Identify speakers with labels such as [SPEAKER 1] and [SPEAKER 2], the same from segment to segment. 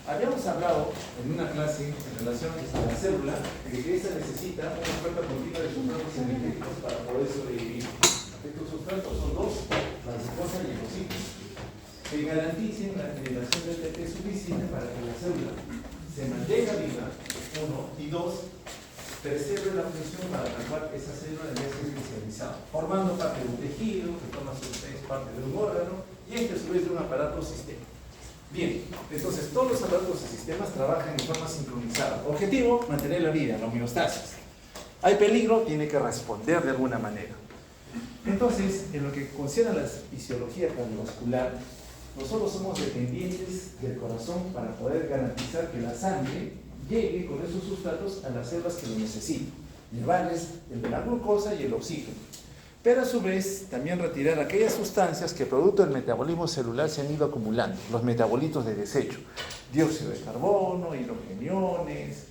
[SPEAKER 1] Habíamos hablado en una clase en relación a la célula de que esta necesita una oferta continua de sustratos energéticos para poder sobrevivir. Estos sustratos son dos, la glucosa y el oxígeno, que garanticen la generación de ATP suficiente para que la célula se mantenga viva, uno, y dos, preserve la función para la cual esa célula debe ser especializada, formando parte de un tejido, que toma su vez parte de un órgano, y este a su vez de un aparato o sistema. Bien, entonces todos los aparatos y sistemas trabajan en forma sincronizada. Objetivo, mantener la vida, la homeostasis. Hay peligro, tiene que responder de alguna manera. Entonces, en lo que concierne a la fisiología cardiovascular, nosotros somos dependientes del corazón para poder garantizar que la sangre llegue con esos sustratos a las células que lo necesitan, llevarles la glucosa y el oxígeno. Pero a su vez también retirar aquellas sustancias que producto del metabolismo celular se han ido acumulando, los metabolitos de desecho, dióxido de carbono, hidrogeniones,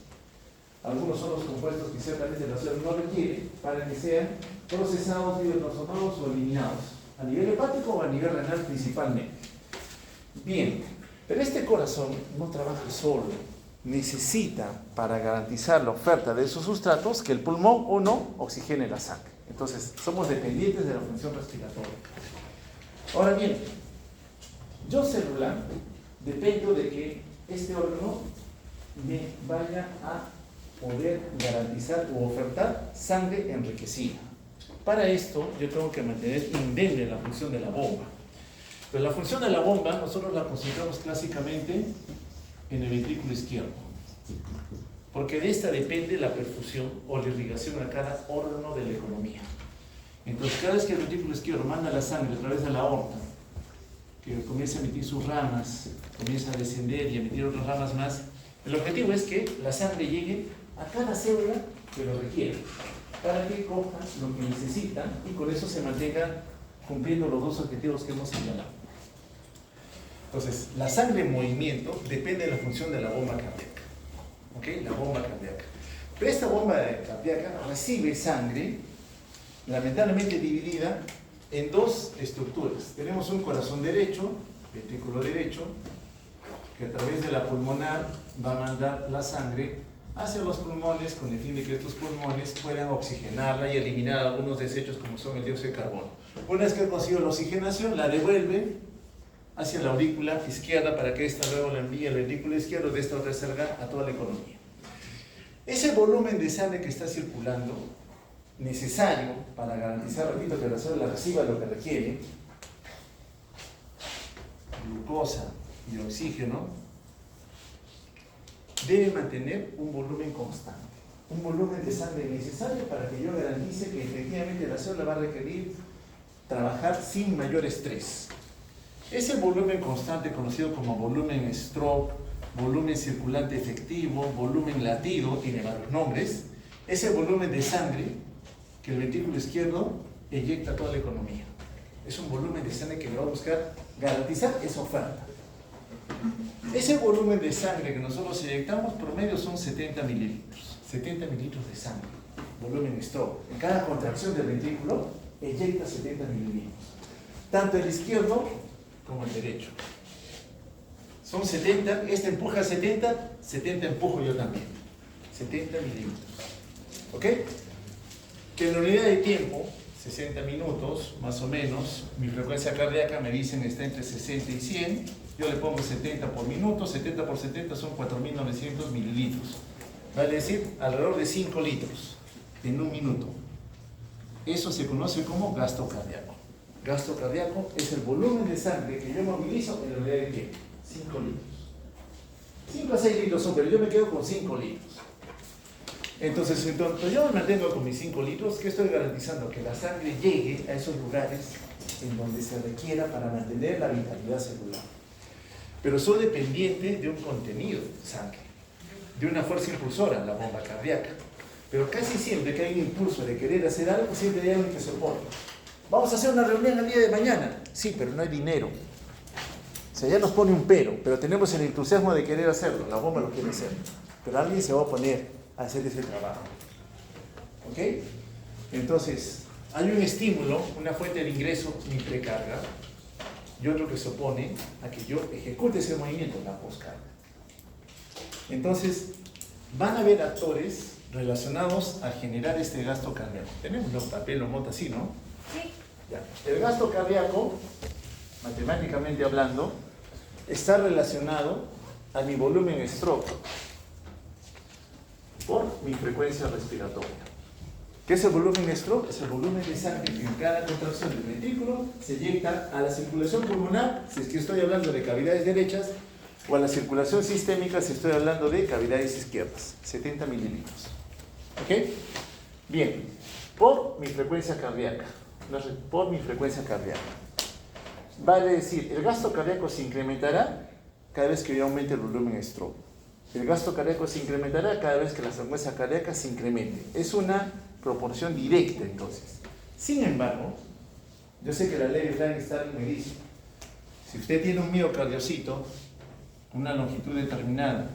[SPEAKER 1] algunos son los compuestos que ciertamente la célula no requiere para que sean procesados, biotransformados o eliminados, a nivel hepático o a nivel renal principalmente. Bien, pero este corazón no trabaja solo, necesita para garantizar la oferta de esos sustratos que el pulmón o no oxigene la sangre. Entonces, somos dependientes de la función respiratoria. Ahora bien, yo celular dependo de que este órgano me vaya a poder garantizar o ofertar sangre enriquecida. Para esto, yo tengo que mantener indemne la función de la bomba. Pero la función de la bomba, nosotros la concentramos clásicamente en el ventrículo izquierdo, porque de esta depende la perfusión o la irrigación a cada órgano de la economía. Entonces, cada vez que el ventrículo izquierdo manda la sangre a través de la aorta, que comienza a emitir sus ramas, comienza a descender y a emitir otras ramas más, el objetivo es que la sangre llegue a cada célula que lo requiere, para que coja lo que necesita y con eso se mantenga cumpliendo los dos objetivos que hemos señalado. Entonces, la sangre en movimiento depende de la función de la bomba cardíaca. ¿Ok? La bomba cardíaca. Pero esta bomba cardíaca recibe sangre, lamentablemente dividida en dos estructuras. Tenemos un corazón derecho, ventrículo derecho, que a través de la pulmonar va a mandar la sangre hacia los pulmones con el fin de que estos pulmones puedan oxigenarla y eliminar algunos desechos como son el dióxido de carbono. Una vez que ha conseguido la oxigenación, la devuelve hacia la aurícula izquierda para que ésta luego la envíe al ventrículo izquierdo, de esta otra salga a toda la economía. Ese volumen de sangre que está circulando, necesario para garantizar, repito, que la célula reciba lo que requiere, glucosa y oxígeno, debe mantener un volumen constante, un volumen de sangre necesario para que yo garantice que efectivamente la célula va a requerir trabajar sin mayor estrés. Ese volumen constante, conocido como volumen stroke, volumen circulante efectivo, volumen latido, tiene varios nombres, ese volumen de sangre que el ventrículo izquierdo eyecta a toda la economía. Es un volumen de sangre que le va a buscar garantizar esa oferta. Ese volumen de sangre que nosotros eyectamos, promedio son 70 mililitros. 70 mililitros de sangre, volumen stroke. En cada contracción del ventrículo eyecta 70 mililitros. Tanto el izquierdo como el derecho. Son 70, este empuja 70, 70 empujo yo también. 70 mililitros. ¿Ok? Que en la unidad de tiempo, 60 minutos, más o menos, mi frecuencia cardíaca me dicen está entre 60 y 100, yo le pongo 70 por minuto, 70 por 70 son 4.900 mililitros. Vale decir, alrededor de 5 litros en un minuto. Eso se conoce como gasto cardíaco. Gasto cardíaco es el volumen de sangre que yo movilizo en la unidad de tiempo. 5 litros. 5 a 6 litros son, pero yo me quedo con 5 litros. Entonces, yo me mantengo con mis 5 litros, que estoy garantizando que la sangre llegue a esos lugares en donde se requiera para mantener la vitalidad celular. Pero soy dependiente de un contenido de sangre, de una fuerza impulsora, la bomba cardíaca. Pero casi siempre que hay un impulso de querer hacer algo, siempre hay alguien que se opone. Vamos a hacer una reunión el día de mañana. Sí, pero no hay dinero. O sea, ya nos pone un pero tenemos el entusiasmo de querer hacerlo. La bomba lo quiere hacer. Pero alguien se va a oponer a hacer ese trabajo. ¿Ok? Entonces, hay un estímulo, una fuente de ingreso, mi precarga, y otro que se opone a que yo ejecute ese movimiento, la poscarga. Entonces, van a haber actores relacionados a generar este gasto cardíaco. Tenemos los papel o mota así, ¿no?
[SPEAKER 2] Sí.
[SPEAKER 1] Ya. El gasto cardíaco, matemáticamente hablando, está relacionado a mi volumen stroke por mi frecuencia respiratoria. ¿Qué es el volumen stroke? Es el volumen de sangre que en cada contracción del ventrículo se inyecta a la circulación pulmonar, si es que estoy hablando de cavidades derechas, o a la circulación sistémica, si estoy hablando de cavidades izquierdas, 70 mililitros. ¿Ok? Bien, por mi frecuencia cardíaca, por mi frecuencia cardíaca. Vale decir, el gasto cardíaco se incrementará cada vez que yo aumente el volumen stroke. El gasto cardíaco se incrementará cada vez que la frecuencia cardíaca se incremente. Es una proporción directa, entonces. Sin embargo, yo sé que la ley de Frankenstein me dice, si usted tiene un miocardiocito, una longitud determinada,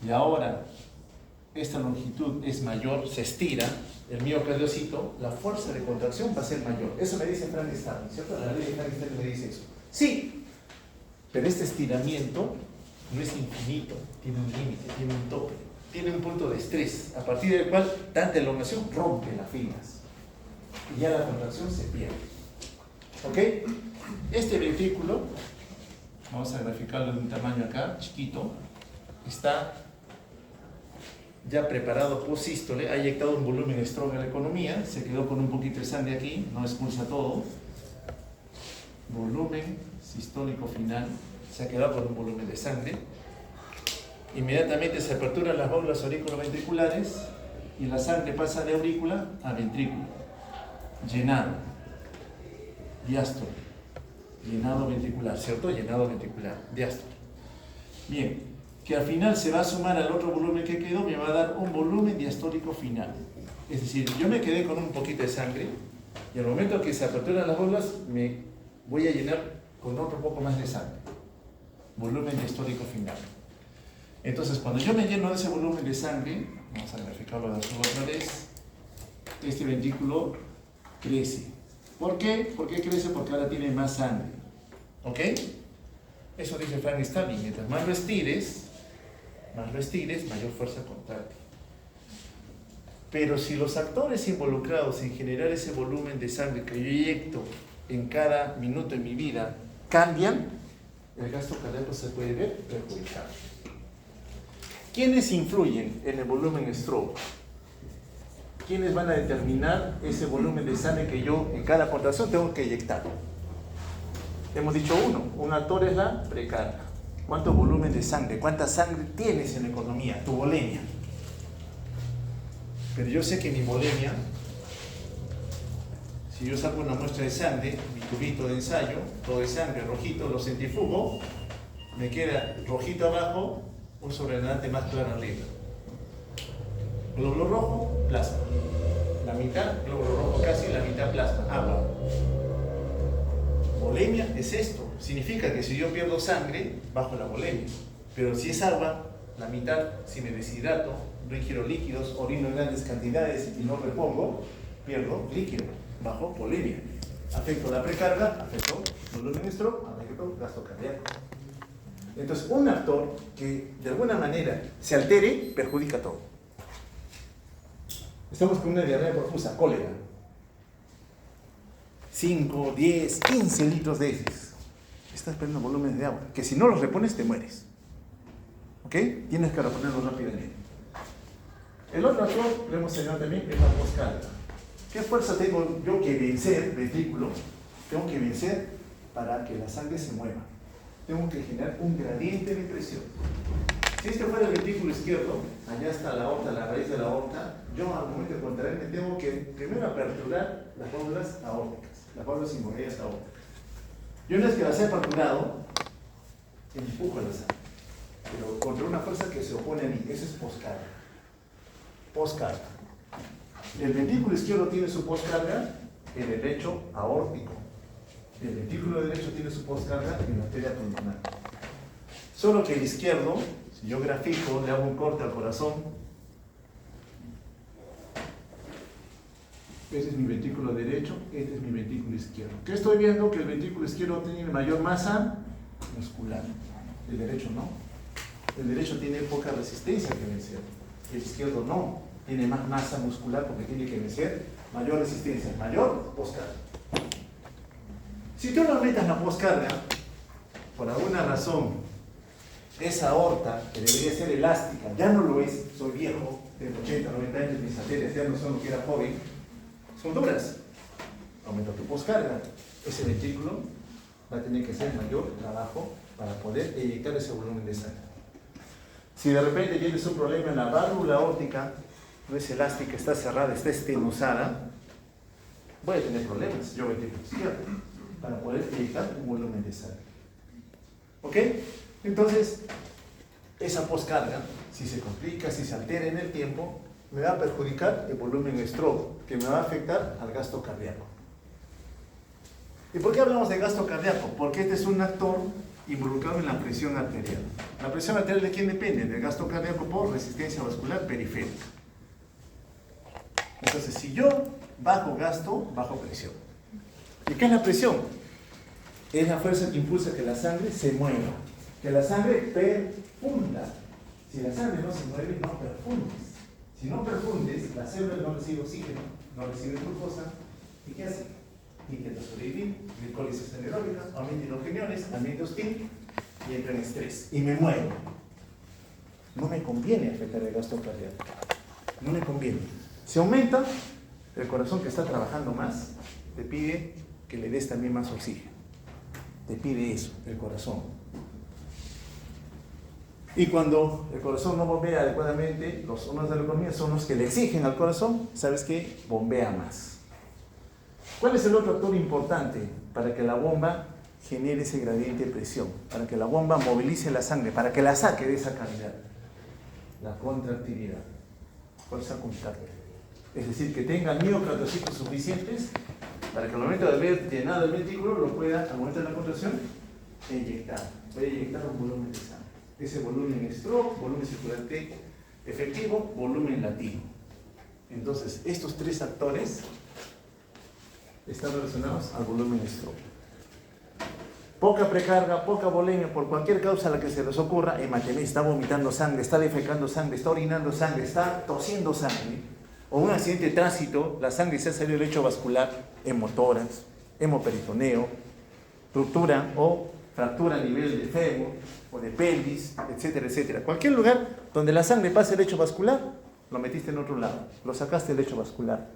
[SPEAKER 1] y ahora esta longitud es mayor, se estira, el miocardiocito, la fuerza de contracción va a ser mayor. Eso me dice Frankenstein, ¿cierto? La ley de Frankenstein me dice eso. Sí, pero este estiramiento no es infinito, tiene un límite, tiene un tope, tiene un punto de estrés, a partir del cual tanta elongación rompe las filas y ya la contracción se pierde. ¿Ok? Este ventrículo, vamos a graficarlo de un tamaño acá, chiquito, está ya preparado post sístole, ha inyectado un volumen stroke a la economía, se quedó con un poquito de sangre aquí, no expulsa todo, volumen sistólico final, se ha quedado con un volumen de sangre, inmediatamente se aperturan las válvulas auriculoventriculares y la sangre pasa de aurícula a ventrículo, llenado, diástole, llenado ventricular, ¿cierto? Llenado ventricular, diástole. Bien, que al final se va a sumar al otro volumen que quedó, me va a dar un volumen diastólico final. Es decir, yo me quedé con un poquito de sangre y al momento que se aperturan las válvulas me voy a llenar con otro poco más de sangre. Volumen diastólico final. Entonces, cuando yo me lleno de ese volumen de sangre, vamos a graficarlo de azul otra vez, este ventrículo crece. ¿Por qué? ¿Por qué crece? Porque ahora tiene más sangre. ¿Ok? Eso dice Frankenstein. Mientras más lo estires, mayor fuerza contráctil. Pero si los actores involucrados en generar ese volumen de sangre que yo inyecto en cada minuto de mi vida cambian, el gasto cardíaco se puede ver perjudicado. ¿Quiénes influyen en el volumen stroke? ¿Quiénes van a determinar ese volumen de sangre que yo en cada contracción tengo que inyectar? Hemos dicho un actor es la precarga. ¿Cuánto volumen de sangre? ¿Cuánta sangre tienes en la economía? Tu volemia. Pero yo sé que mi volemia, si yo saco una muestra de sangre, mi tubito de ensayo, todo de sangre rojito, lo centrifugo, me queda rojito abajo, un sobrenaante más claro arriba. Glóbulo rojo, plasma. La mitad, glóbulo rojo casi, la mitad plasma, agua. Volemia es esto. Significa que si yo pierdo sangre, bajo la volemia. Pero si es agua, la mitad, si me deshidrato, no ingiero líquidos, orino en grandes cantidades y no repongo, pierdo líquido, bajo volemia. Afecto la precarga, afecto volumen stroke, afecto gasto cardíaco. Entonces, un actor que de alguna manera se altere, perjudica todo. Estamos con una diarrea profusa, cólera. 5, 10, 15 litros de heces. Estás perdiendo volúmenes de agua, que si no los repones te mueres. ¿Ok? Tienes que reponerlos rápidamente. El otro actor, lo hemos señalado también, es la poscarga. ¿Qué fuerza tengo yo que vencer, ventrículo? Tengo que vencer para que la sangre se mueva. Tengo que generar un gradiente de presión. Si este fuera el ventrículo izquierdo, allá está la aorta, la raíz de la aorta, yo al momento de contraerme tengo que primero aperturar las válvulas aórticas, las válvulas inguinales aórticas. Y una vez que las he aperturado, empujo la sangre, pero contra una fuerza que se opone a mí. Eso es poscarga. Poscarga. El ventrículo izquierdo tiene su poscarga, el derecho aórtico. El ventrículo derecho tiene su poscarga en la arteria pulmonar. Solo que el izquierdo, si yo grafico, le hago un corte al corazón, Este es mi ventrículo derecho, este es mi ventrículo izquierdo. ¿Qué estoy viendo? Que el ventrículo izquierdo tiene mayor masa muscular. El derecho no. El derecho tiene poca resistencia que vencer. El izquierdo no. Tiene más masa muscular porque tiene que vencer mayor resistencia, mayor poscarga. Si tú no aumentas la poscarga, por alguna razón, esa aorta, que debería ser elástica, ya no lo es. Soy viejo, tengo 80, 90 años, mis arterias ya no son lo que era joven, son duras. Aumenta tu poscarga. Ese ventrículo va a tener que hacer mayor trabajo para poder eyectar ese volumen de sangre. Si de repente tienes un problema en la válvula aórtica, no es elástica, está cerrada, está estenosada, voy a tener problemas, yo ventrículo izquierdo, para poder eyectar un volumen de sangre. ¿Ok? Entonces, esa poscarga, si se complica, si se altera en el tiempo, me va a perjudicar el volumen stroke, que me va a afectar al gasto cardíaco. ¿Y por qué hablamos de gasto cardíaco? Porque este es un actor involucrado en la presión arterial. ¿La presión arterial de quién depende? Del gasto cardíaco por resistencia vascular periférica. Entonces, si yo bajo gasto, bajo presión. ¿Y qué es la presión? Es la fuerza que impulsa que la sangre se mueva, que la sangre perfunda. Si la sangre no se mueve, no perfundes. Si no perfundes, la célula no recibe oxígeno, no recibe glucosa. ¿Y qué hace? Intenta sobrevivir, glicólisis anaeróbica, aumenta los riñones, ambiente hostil y entra en estrés. Y me muero. No me conviene afectar el gasto cardíaco. No me conviene. Si aumenta, el corazón que está trabajando más, te pide que le des también más oxígeno. Te pide eso, el corazón. Y cuando el corazón no bombea adecuadamente, los órganos de la economía son los que le exigen al corazón, ¿sabes qué? Bombea más. ¿Cuál es el otro actor importante para que la bomba genere ese gradiente de presión? Para que la bomba movilice la sangre, para que la saque de esa cavidad. La contractilidad, fuerza contractil. Es decir, que tenga miocardiocitos suficientes para que al momento de haber llenado el ventrículo lo pueda, al momento de la contracción, eyectar. Puede eyectar un volumen de sangre. Ese volumen stroke, volumen circulante efectivo, volumen latido. Entonces, estos tres actores están relacionados al volumen stroke. Poca precarga, poca volemia, por cualquier causa a la que se les ocurra, hematema, está vomitando sangre, está defecando sangre, está orinando sangre, está tosiendo sangre, o un accidente de tránsito, la sangre se ha salido del lecho vascular, hemotórax, hemoperitoneo, ruptura o fractura a nivel de fémur o de pelvis, etcétera, etcétera. Cualquier lugar donde la sangre pase el lecho vascular, lo metiste en otro lado, lo sacaste del lecho vascular,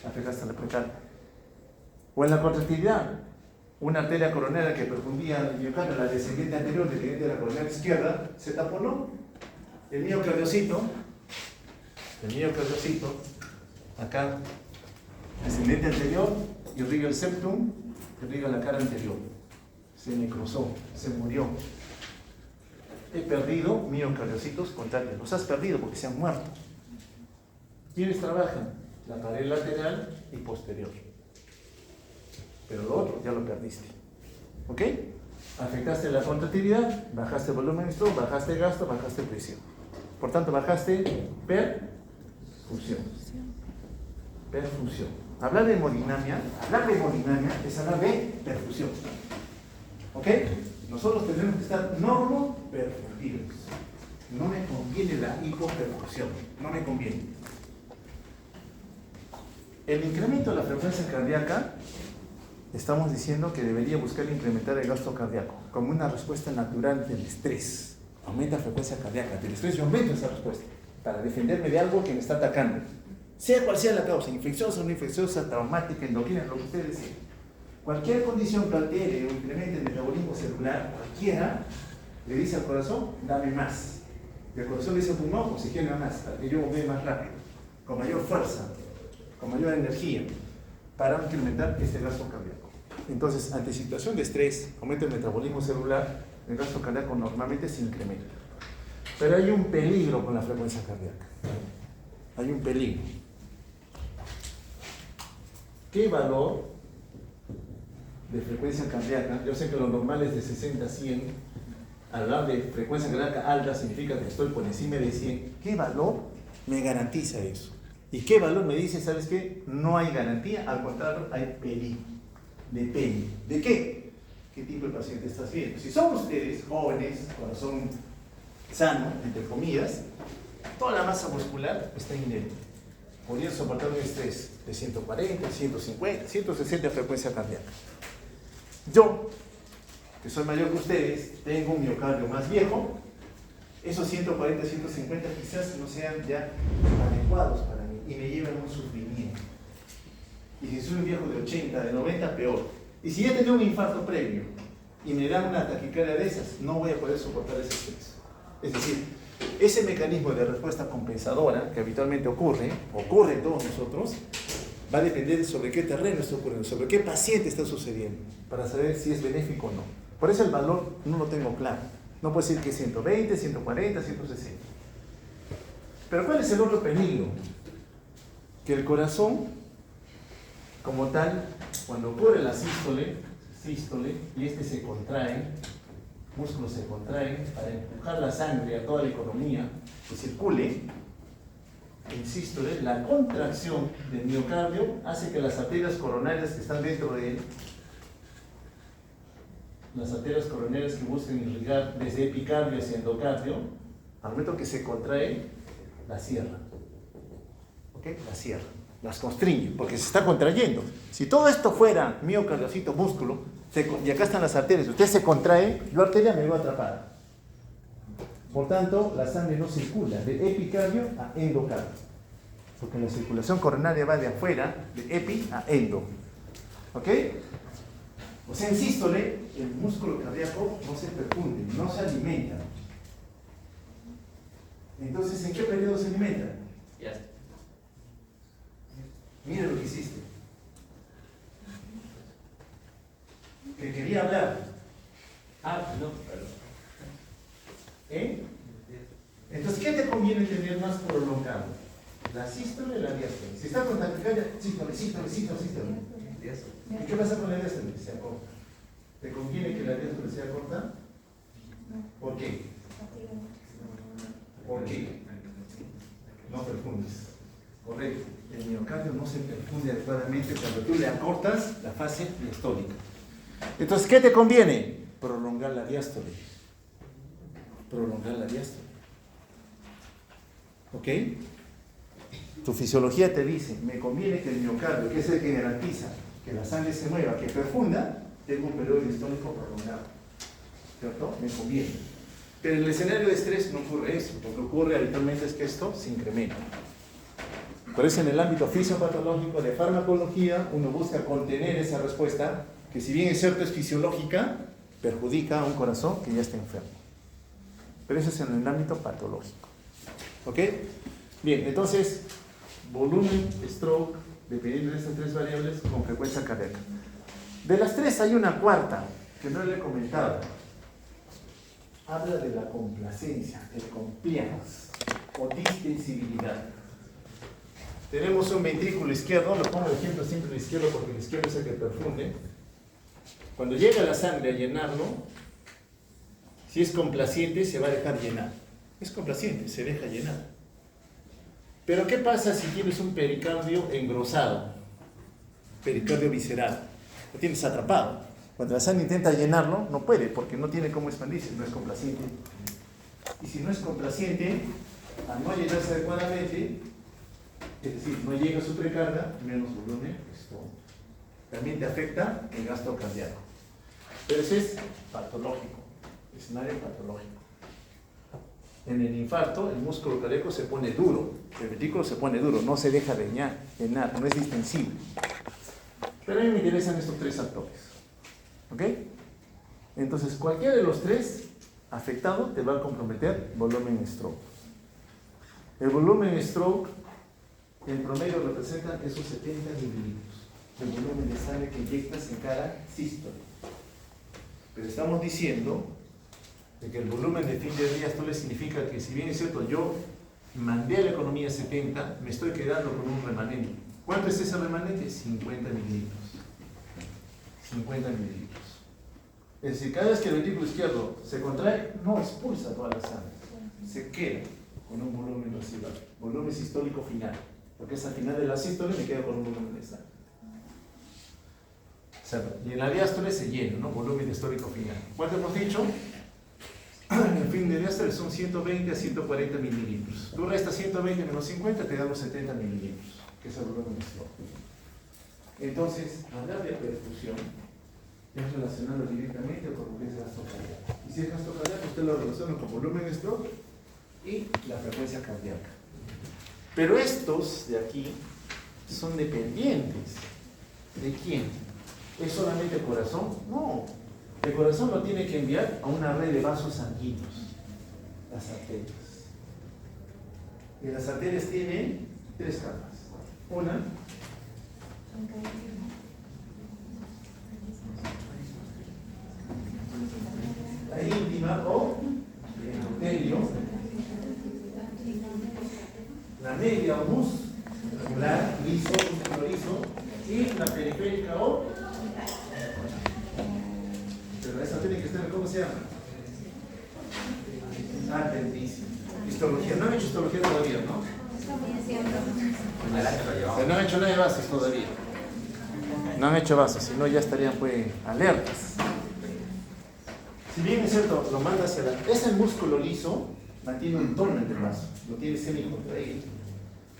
[SPEAKER 1] afectaste a la precarga. O en la contractilidad, una arteria coronaria que perfundía el miocardio, la descendiente anterior, descendiente de la coronaria izquierda, se taponó. El miocardiocito, acá, descendiente anterior, irriga el septum, irriga la cara anterior. Se necrosó, se murió. He perdido miocardiocitos contrarios. Los has perdido porque se han muerto. ¿Quiénes trabajan? La pared lateral y posterior. Pero lo otro ya lo perdiste. ¿Ok? Afectaste la contractilidad, bajaste el volumen stroke, bajaste el gasto, bajaste presión. Por tanto, bajaste perfusión. Perfusión. Hablar de hemodinamia es hablar de perfusión. ¿Ok? Nosotros tenemos que estar normoperfundidos. No me conviene la hipoperfusión. No me conviene. El incremento de la frecuencia cardíaca, estamos diciendo que debería buscar incrementar el gasto cardíaco como una respuesta natural del estrés. Aumenta la frecuencia cardíaca. Del estrés yo aumento esa respuesta para defenderme de algo que me está atacando. Sea cual sea la causa, infecciosa o no infecciosa, traumática, endocrina, lo que ustedes deseen. Cualquier condición que altere o incremente el metabolismo celular, cualquiera, le dice al corazón, dame más. Y el corazón le dice al pulmón, oxigena más, para que yo bombee más rápido, con mayor fuerza, con mayor energía, para incrementar este gasto cardíaco. Entonces, ante situación de estrés, aumenta el metabolismo celular, el gasto cardíaco normalmente se incrementa. Pero hay un peligro con la frecuencia cardíaca. Hay un peligro. ¿Qué valor de frecuencia cardíaca? Yo sé que lo normal es de 60 a 100. Hablar de frecuencia cardíaca alta significa que estoy por encima de 100. ¿Qué valor me garantiza eso? ¿Y qué valor me dice? ¿Sabes qué? No hay garantía, al contrario, hay peligro. Depende. ¿De qué? ¿Qué tipo de paciente estás viendo? Si son ustedes jóvenes, corazón sano, entre comillas, toda la masa muscular está inerte. Podrían soportar un estrés de 140, 150, 160 frecuencia cardíaca. Yo, que soy mayor que ustedes, tengo un miocardio más viejo, esos 140, 150 quizás no sean ya adecuados para mí y me llevan a un sufrimiento. Y si soy un viejo de 80, de 90, peor. Y si ya tengo un infarto previo y me dan una taquicardia de esas, no voy a poder soportar ese estrés. Es decir, ese mecanismo de respuesta compensadora que habitualmente ocurre en todos nosotros, va a depender sobre qué terreno está ocurriendo, sobre qué paciente está sucediendo, para saber si es benéfico o no. Por eso el valor no lo tengo claro. No puedo decir que es 120, 140, 160. Pero ¿cuál es el otro peligro? Que el corazón, como tal, cuando ocurre la sístole, y este se contrae, músculos se contraen para empujar la sangre a toda la economía que circule, en sístole, la contracción del miocardio hace que las arterias coronarias que están dentro de él, las arterias coronarias que buscan irrigar desde epicardio hacia endocardio, al momento que se contrae, la cierra. ¿Ok? La cierra. Las constriñe, porque se está contrayendo. Si todo esto fuera miocardiocito, músculo, y acá están las arterias, usted se contrae, la arteria me va atrapada. Por tanto, la sangre no circula de epicardio a endocardio, porque la circulación coronaria va de afuera, de epi a endo. ¿Ok? O sea, en sístole, el músculo cardíaco no se perfunde, no se alimenta. Entonces, ¿en qué periodo se alimenta? Ya. Mira lo que hiciste. Que quería hablar. No, perdón. Entonces, ¿qué te conviene tener más prolongado? ¿La sístole o la diástole? Si está con taquicardia, sístole. ¿Y qué pasa con la diástole? Se acorta. ¿Te conviene que la diástole sea corta? ¿Por qué? ¿Por qué? No perfundes. Correcto. El miocardio no se perfunde adecuadamente cuando tú le acortas la fase diastólica. Entonces, ¿qué te conviene? Prolongar la diástole. ¿Ok? Tu fisiología te dice, me conviene que el miocardio, que es el que garantiza que la sangre se mueva, que perfunda, tenga un periodo diastólico prolongado. ¿Cierto? Me conviene. Pero en el escenario de estrés no ocurre eso. Lo que ocurre habitualmente es que esto se incrementa. Por eso en el ámbito fisiopatológico de farmacología uno busca contener esa respuesta que, si bien es cierto es fisiológica, perjudica a un corazón que ya está enfermo. Pero eso es en el ámbito patológico. ¿Ok? Bien, entonces, volumen, stroke, dependiendo de estas tres variables, con frecuencia cardíaca. De las tres hay una cuarta que no le he comentado. Habla de la complacencia, el compliance o distensibilidad. Tenemos un ventrículo izquierdo, lo pongo de ejemplo siempre el izquierdo porque el izquierdo es el que perfunde. Cuando llega la sangre a llenarlo, si es complaciente se va a dejar llenar. Es complaciente, se deja llenar. Pero ¿qué pasa si tienes un pericardio engrosado? Pericardio visceral. Lo tienes atrapado. Cuando la sangre intenta llenarlo, no puede porque no tiene cómo expandirse, no es complaciente. Y si no es complaciente, al no llenarse adecuadamente, es decir, no llega a su precarga, menos volumen, esto también te afecta el gasto cardíaco. Pero eso es patológico, escenario patológico. En el infarto, el músculo cardíaco se pone duro, el ventrículo se pone duro, no se deja de llenar, no es distensible. Pero a mí me interesan estos tres factores. ¿Ok? Entonces, cualquiera de los tres afectado te va a comprometer volumen stroke. El volumen stroke, en promedio, representa esos 70 mililitros del volumen de sangre que inyectas en cada sístole. Pero estamos diciendo de que el volumen de fin de diástole significa que, si bien es cierto, yo mandé a la economía 70, me estoy quedando con un remanente. ¿Cuánto es ese remanente? 50 mililitros. 50 mililitros. Es decir, cada vez que el ventrículo izquierdo se contrae, no expulsa toda la sangre. Se queda con un volumen residual, volumen sistólico final. porque es al final de la sístole y me quedo con un volumen de sangre. Y en la diástole se llena, ¿no? Volumen histórico final. ¿Cuánto hemos dicho? El fin de diástole son 120 a 140 mililitros. Tú restas 120 menos 50, te damos 70 mililitros, que es el volumen histórico. Entonces, hablar de perfusión es relacionarlo directamente con lo que es gasto cardíaco. Y si es gasto cardíaco, usted lo relaciona con volumen stroke y la frecuencia cardíaca. Pero estos de aquí son dependientes. ¿De quién? ¿Es solamente el corazón? No. El corazón lo tiene que enviar a una red de vasos sanguíneos, las arterias. Y las arterias tienen 3 capas. Una, la íntima o endotelio, la media o muscular, liso, músculo liso, y la periférica o, pero esa tiene que estar, ¿cómo se llama? Adventísima. Histología, no han hecho histología todavía, ¿no? No han hecho nada de bases todavía. No han hecho bases, si no ya estarían pues alertas. Si bien es cierto, lo manda hacia la... Es el músculo liso, mantiene un tono entre el vaso, lo tiene semi-contraído.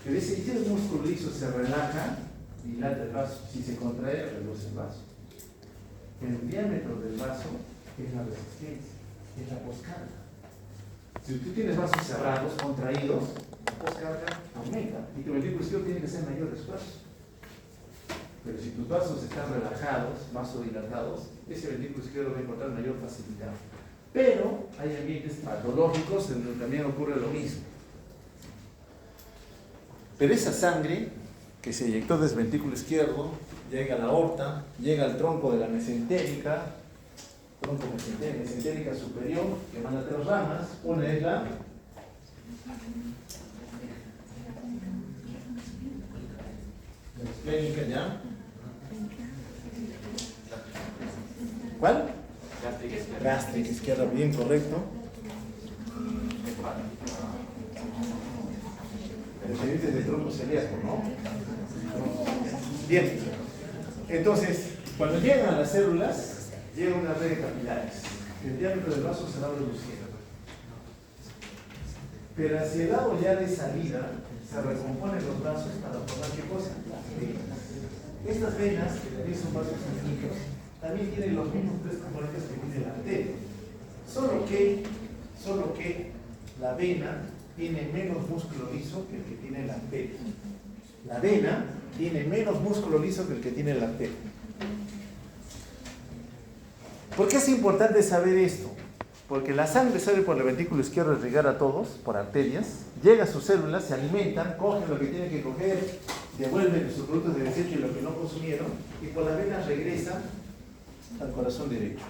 [SPEAKER 1] Pero si el músculo liso se relaja, dilata el vaso. Si se contrae, reduce el vaso. El diámetro del vaso es la resistencia, es la poscarga. Si tú tienes vasos cerrados, contraídos, la poscarga aumenta y tu ventrículo izquierdo tiene que ser mayor esfuerzo. Pero si tus vasos están relajados, vasodilatados, ese ventrículo izquierdo va a encontrar mayor facilidad. Pero hay ambientes patológicos en donde también ocurre lo mismo. Pero esa sangre que se inyectó desde el ventrículo izquierdo llega a la aorta, llega al tronco de la mesentérica, tronco mesentérica superior, que manda 3 ramas. Una es la esplénica, ¿ya? ¿Cuál? Gástrica izquierda, bien, correcto. Descendientes del tronco celíaco, ¿no? Bien. Entonces, cuando llegan a las células, llega una red de capilares. El diámetro del vaso se va reduciendo. Pero hacia el lado ya de salida, se recomponen los vasos para formar ¿qué cosa? Las venas. Estas venas, que también son vasos sanguíneos, también tienen los mismos 3 componentes que tiene la arteria. Solo que la vena tiene menos músculo liso que el que tiene la arteria. La vena tiene menos músculo liso que el que tiene la arteria. ¿Por qué es importante saber esto? Porque la sangre sale por el ventrículo izquierdo a irrigar a todos, por arterias, llega a sus células, se alimentan, cogen lo que tienen que coger, devuelven sus productos de desecho y lo que no consumieron, y por las venas regresa al corazón derecho.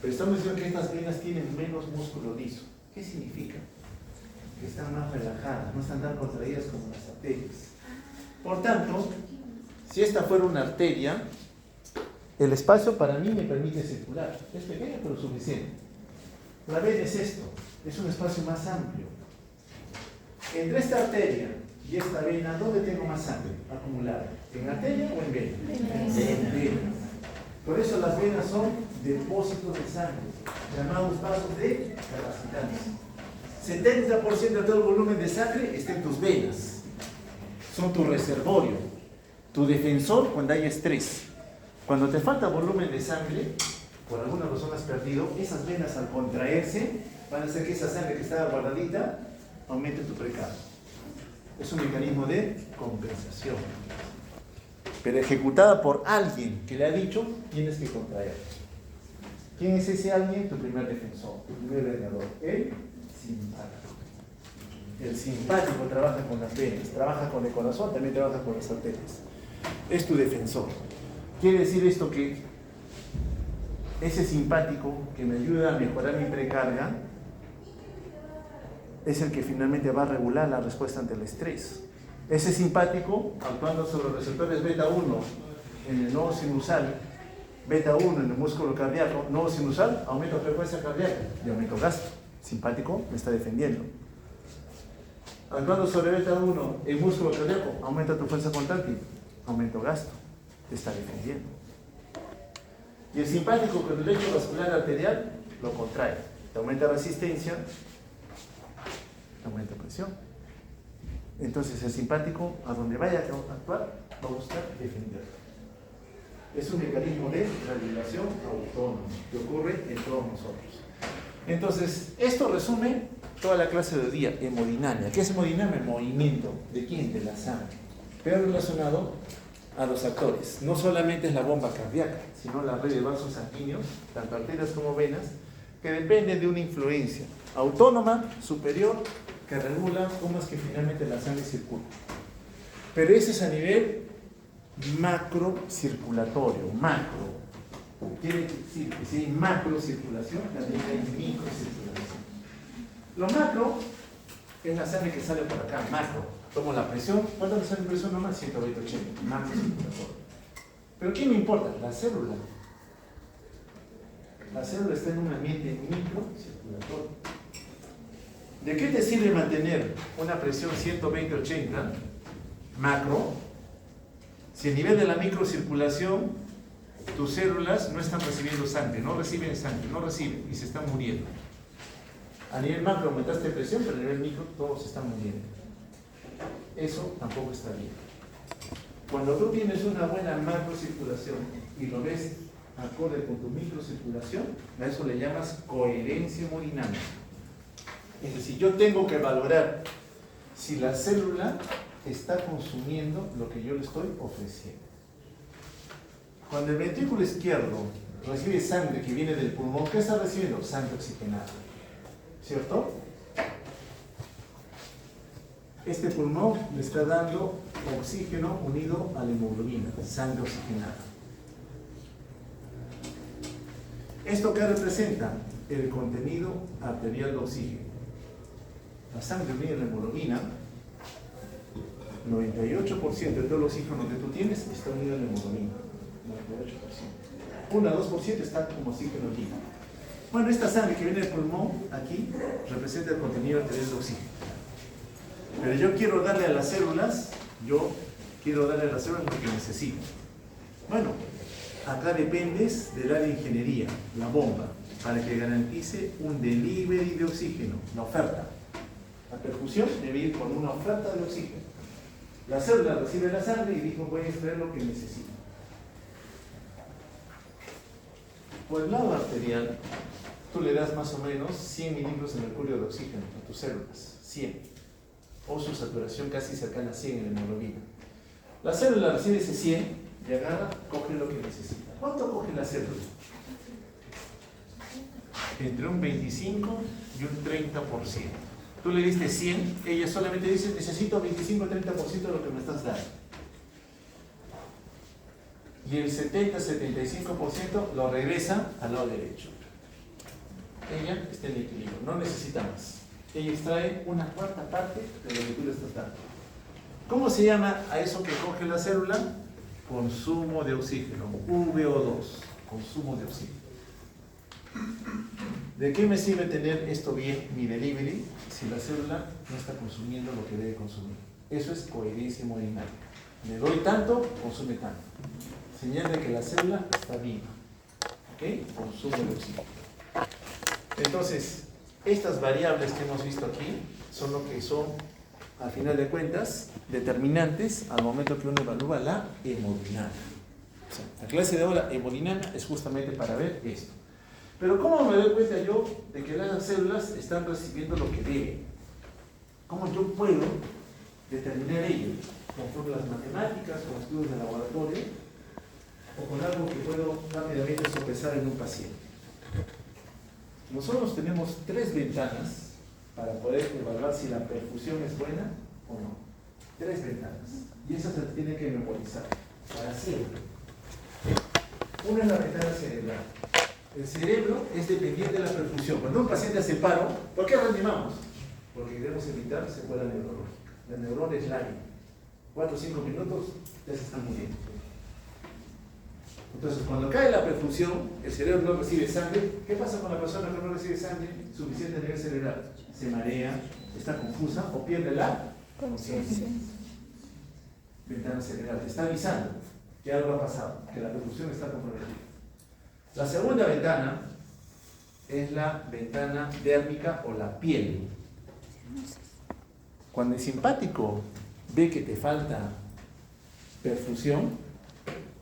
[SPEAKER 1] Pero estamos diciendo que estas venas tienen menos músculo liso. ¿Qué significa? Que están más relajadas, no están tan contraídas como las arterias. Por tanto, si esta fuera una arteria, el espacio para mí me permite circular. Es pequeño pero suficiente. La vena es esto, es un espacio más amplio. Entre esta arteria y esta vena, ¿dónde tengo más sangre acumulada? ¿En arteria o en vena? En vena. Por eso las venas son depósitos de sangre, llamados vasos de capacitancia. 70% de todo el volumen de sangre está en tus venas. Son tu reservorio, tu defensor cuando hay estrés. Cuando te falta volumen de sangre, por alguna razón has perdido, esas venas al contraerse van a hacer que esa sangre que estaba guardadita aumente tu precardio. Es un mecanismo de compensación, pero ejecutada por alguien que le ha dicho, tienes que contraer. ¿Quién es ese alguien? Tu primer defensor, tu primer vengador, el simpático. El simpático trabaja con las venas, trabaja con el corazón, también trabaja con las arterias. Es tu defensor. Quiere decir esto que ese simpático que me ayuda a mejorar mi precarga es el que finalmente va a regular la respuesta ante el estrés. Ese simpático, actuando sobre los receptores beta 1 en el nodo sinusal, beta 1 en el músculo cardíaco, nodo sinusal, aumento de frecuencia cardíaca y aumento gasto. Simpático me está defendiendo. Actuando sobre beta 1 en músculo cardíaco, aumenta tu fuerza contráctil, aumenta el gasto, te está defendiendo. Y el simpático con el lecho vascular arterial lo contrae, te aumenta resistencia, te aumenta presión. Entonces el simpático, a donde vaya a actuar, va a buscar defender. Es un mecanismo de regulación autónoma que ocurre en todos nosotros. Entonces, esto resume toda la clase de hoy día, hemodinamia. ¿Qué es hemodinamia? El movimiento. ¿De quién? De la sangre. Pero relacionado a los actores. No solamente es la bomba cardíaca, sino la red de vasos sanguíneos, tanto arterias como venas, que dependen de una influencia autónoma, superior, que regula cómo es que finalmente la sangre circula. Pero ese es a nivel macrocirculatorio, macro. Quiere decir que si hay macrocirculación, también hay microcirculación. Lo macro es la sangre que sale por acá, macro. Tomo la presión, ¿cuánto me sale en presión normal? 120/80, macrocirculatorio. Pero ¿qué me importa? La célula. La célula está en un ambiente microcirculatorio. ¿De qué te sirve mantener una presión 120/80 macro si a nivel de la microcirculación tus células no están recibiendo sangre, no reciben sangre, no reciben y se están muriendo? A nivel macro aumentaste presión, pero a nivel micro todos se están muriendo. Eso tampoco está bien. Cuando tú tienes una buena macrocirculación y lo ves acorde con tu microcirculación, a eso le llamas coherencia hemodinámica. Es decir, yo tengo que valorar si la célula está consumiendo lo que yo le estoy ofreciendo. Cuando el ventrículo izquierdo recibe sangre que viene del pulmón, ¿qué está recibiendo? Sangre oxigenada. ¿Cierto? Este pulmón le está dando oxígeno unido a la hemoglobina, sangre oxigenada. ¿Esto qué representa? El contenido arterial de oxígeno. La sangre unida a la hemoglobina, 98% de todo el oxígeno que tú tienes está unido a la hemoglobina. 98%. 1 a 2% está como oxígeno aquí. Bueno, esta sangre que viene del pulmón, aquí, representa el contenido arterial de oxígeno. Pero yo quiero darle a las células, lo que necesito. Bueno, acá dependes del área de ingeniería, la bomba, para que garantice un delivery de oxígeno, la oferta. La perfusión debe ir con una oferta de oxígeno. La célula recibe la sangre y dijo, voy a extraer lo que necesito. Por el lado arterial, tú le das más o menos 100 mililitros de mercurio de oxígeno a tus células, 100, o su saturación casi cercana a 100 en la hemoglobina. La célula recibe ese 100 y agarra, coge lo que necesita. ¿Cuánto coge la célula? Entre un 25 y un 30%. Tú le diste 100, ella solamente dice, necesito 25 o 30% de lo que me estás dando. Y el 70-75% lo regresa al lado derecho. Ella está en equilibrio, no necesita más. Ella extrae una cuarta parte de lo que tú le estás dando. ¿Cómo se llama a eso que coge la célula? Consumo de oxígeno, VO2, consumo de oxígeno. ¿De qué me sirve tener esto bien, mi delivery, si la célula no está consumiendo lo que debe consumir? Eso es coherencia hemodinámica. Le doy tanto, consume tanto. Señal de que la célula está viva. ¿Ok? Consumo de oxígeno. Entonces, estas variables que hemos visto aquí son lo que son, al final de cuentas, determinantes al momento que uno evalúa la hemodinámica. O sea, la clase de ahora, hemodinámica, es justamente para ver esto. Pero ¿cómo me doy cuenta yo de que las células están recibiendo lo que deben? ¿Cómo yo puedo determinar ello? ¿Con fórmulas matemáticas, con estudios de laboratorio, o con algo que puedo rápidamente sopesar en un paciente? Nosotros tenemos 3 ventanas para poder evaluar si la perfusión es buena o no. 3 ventanas. Y esas se tienen que memorizar para siempre. Una es la ventana cerebral. El cerebro es dependiente de la perfusión. Cuando un paciente hace paro, ¿por qué reanimamos? Porque queremos evitar secuela neurológica. La neurona es larga. 4 o 5 minutos ya se están muriendo. Entonces, cuando cae la perfusión, el cerebro no recibe sangre. ¿Qué pasa con la persona que no recibe sangre suficiente a nivel cerebral? Se marea, está confusa o pierde la conciencia. Ventana cerebral, te está avisando que algo ha pasado, que la perfusión está comprometida. La segunda ventana es la ventana dérmica o la piel. Cuando el simpático ve que te falta perfusión,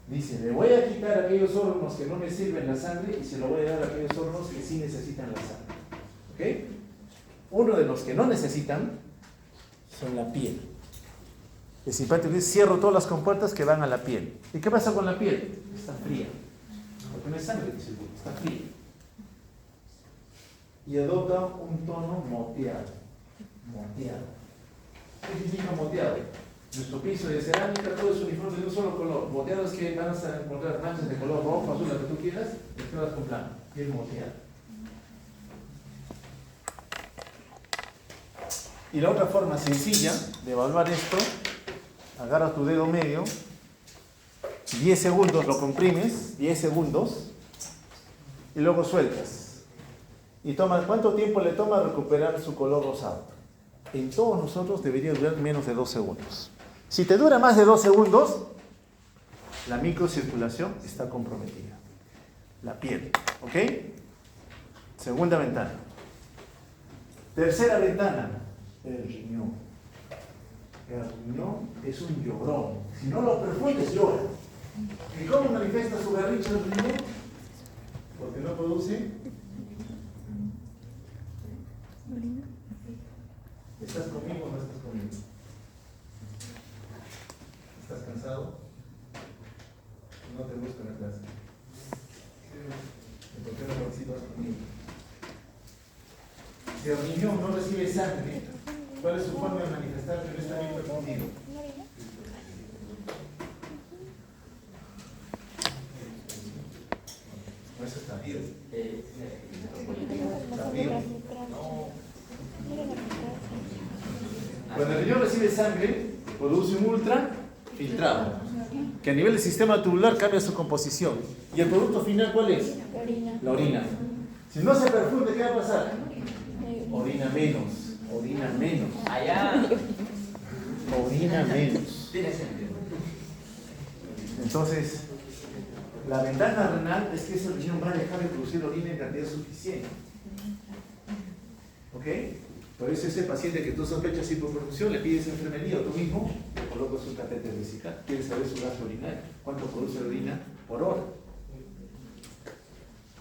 [SPEAKER 1] dice, le voy a quitar aquellos órganos que no me sirven la sangre y se lo voy a dar a aquellos órganos que sí necesitan la sangre. ¿Ok? Uno de los que no necesitan son la piel. El simpático dice, cierro todas las compuertas que van a la piel. ¿Y qué pasa con la piel? Está fría. Porque no hay sangre que circula, está fría. Y adopta un tono moteado. Moteado. ¿Qué significa moteado? Nuestro piso de cerámica, todo es uniforme de un solo color. Moteado es que van a encontrar manchas de color rojo, azul, la que tú quieras, mezcladas con plano. Y es moteado. Y la otra forma sencilla de evaluar esto, agarra tu dedo medio, 10 segundos lo comprimes, 10 segundos, y luego sueltas. Y toma, ¿cuánto tiempo le toma recuperar su color rosado? En todos nosotros debería durar menos de 2 segundos. Si te dura más de 2 segundos, la microcirculación está comprometida. La piel, ¿ok? Segunda ventana. Tercera ventana, el riñón. El riñón es un llorón. Si no lo perfumes, llora. ¿Y cómo manifiesta su berrinche el riñón? Porque no produce. ¿Estás conmigo o no estás conmigo? ¿Estás cansado? No te busco en la clase. ¿Por qué no participas conmigo? Si el riñón no recibe sangre, ¿cuál es su forma de manifestar que no está bien conmigo? No, eso está bien. Está bien. Cuando el riñón recibe sangre, produce un ultrafiltrado, que a nivel del sistema tubular cambia su composición. ¿Y el producto final cuál es? La orina. Si no se perfunde, ¿qué va a pasar? Orina menos. Orina menos.
[SPEAKER 2] Allá.
[SPEAKER 1] Orina menos.
[SPEAKER 2] Tiene sentido.
[SPEAKER 1] Entonces, la ventana renal es que ese riñón va a dejar de producir orina en cantidad suficiente. ¿Ok? Por eso ese paciente que tú sospechas hipoperfusión, le pides enfermería o tú mismo, le colocas un catéter vesical. Quieres saber su gasto urinario, cuánto produce orina por hora.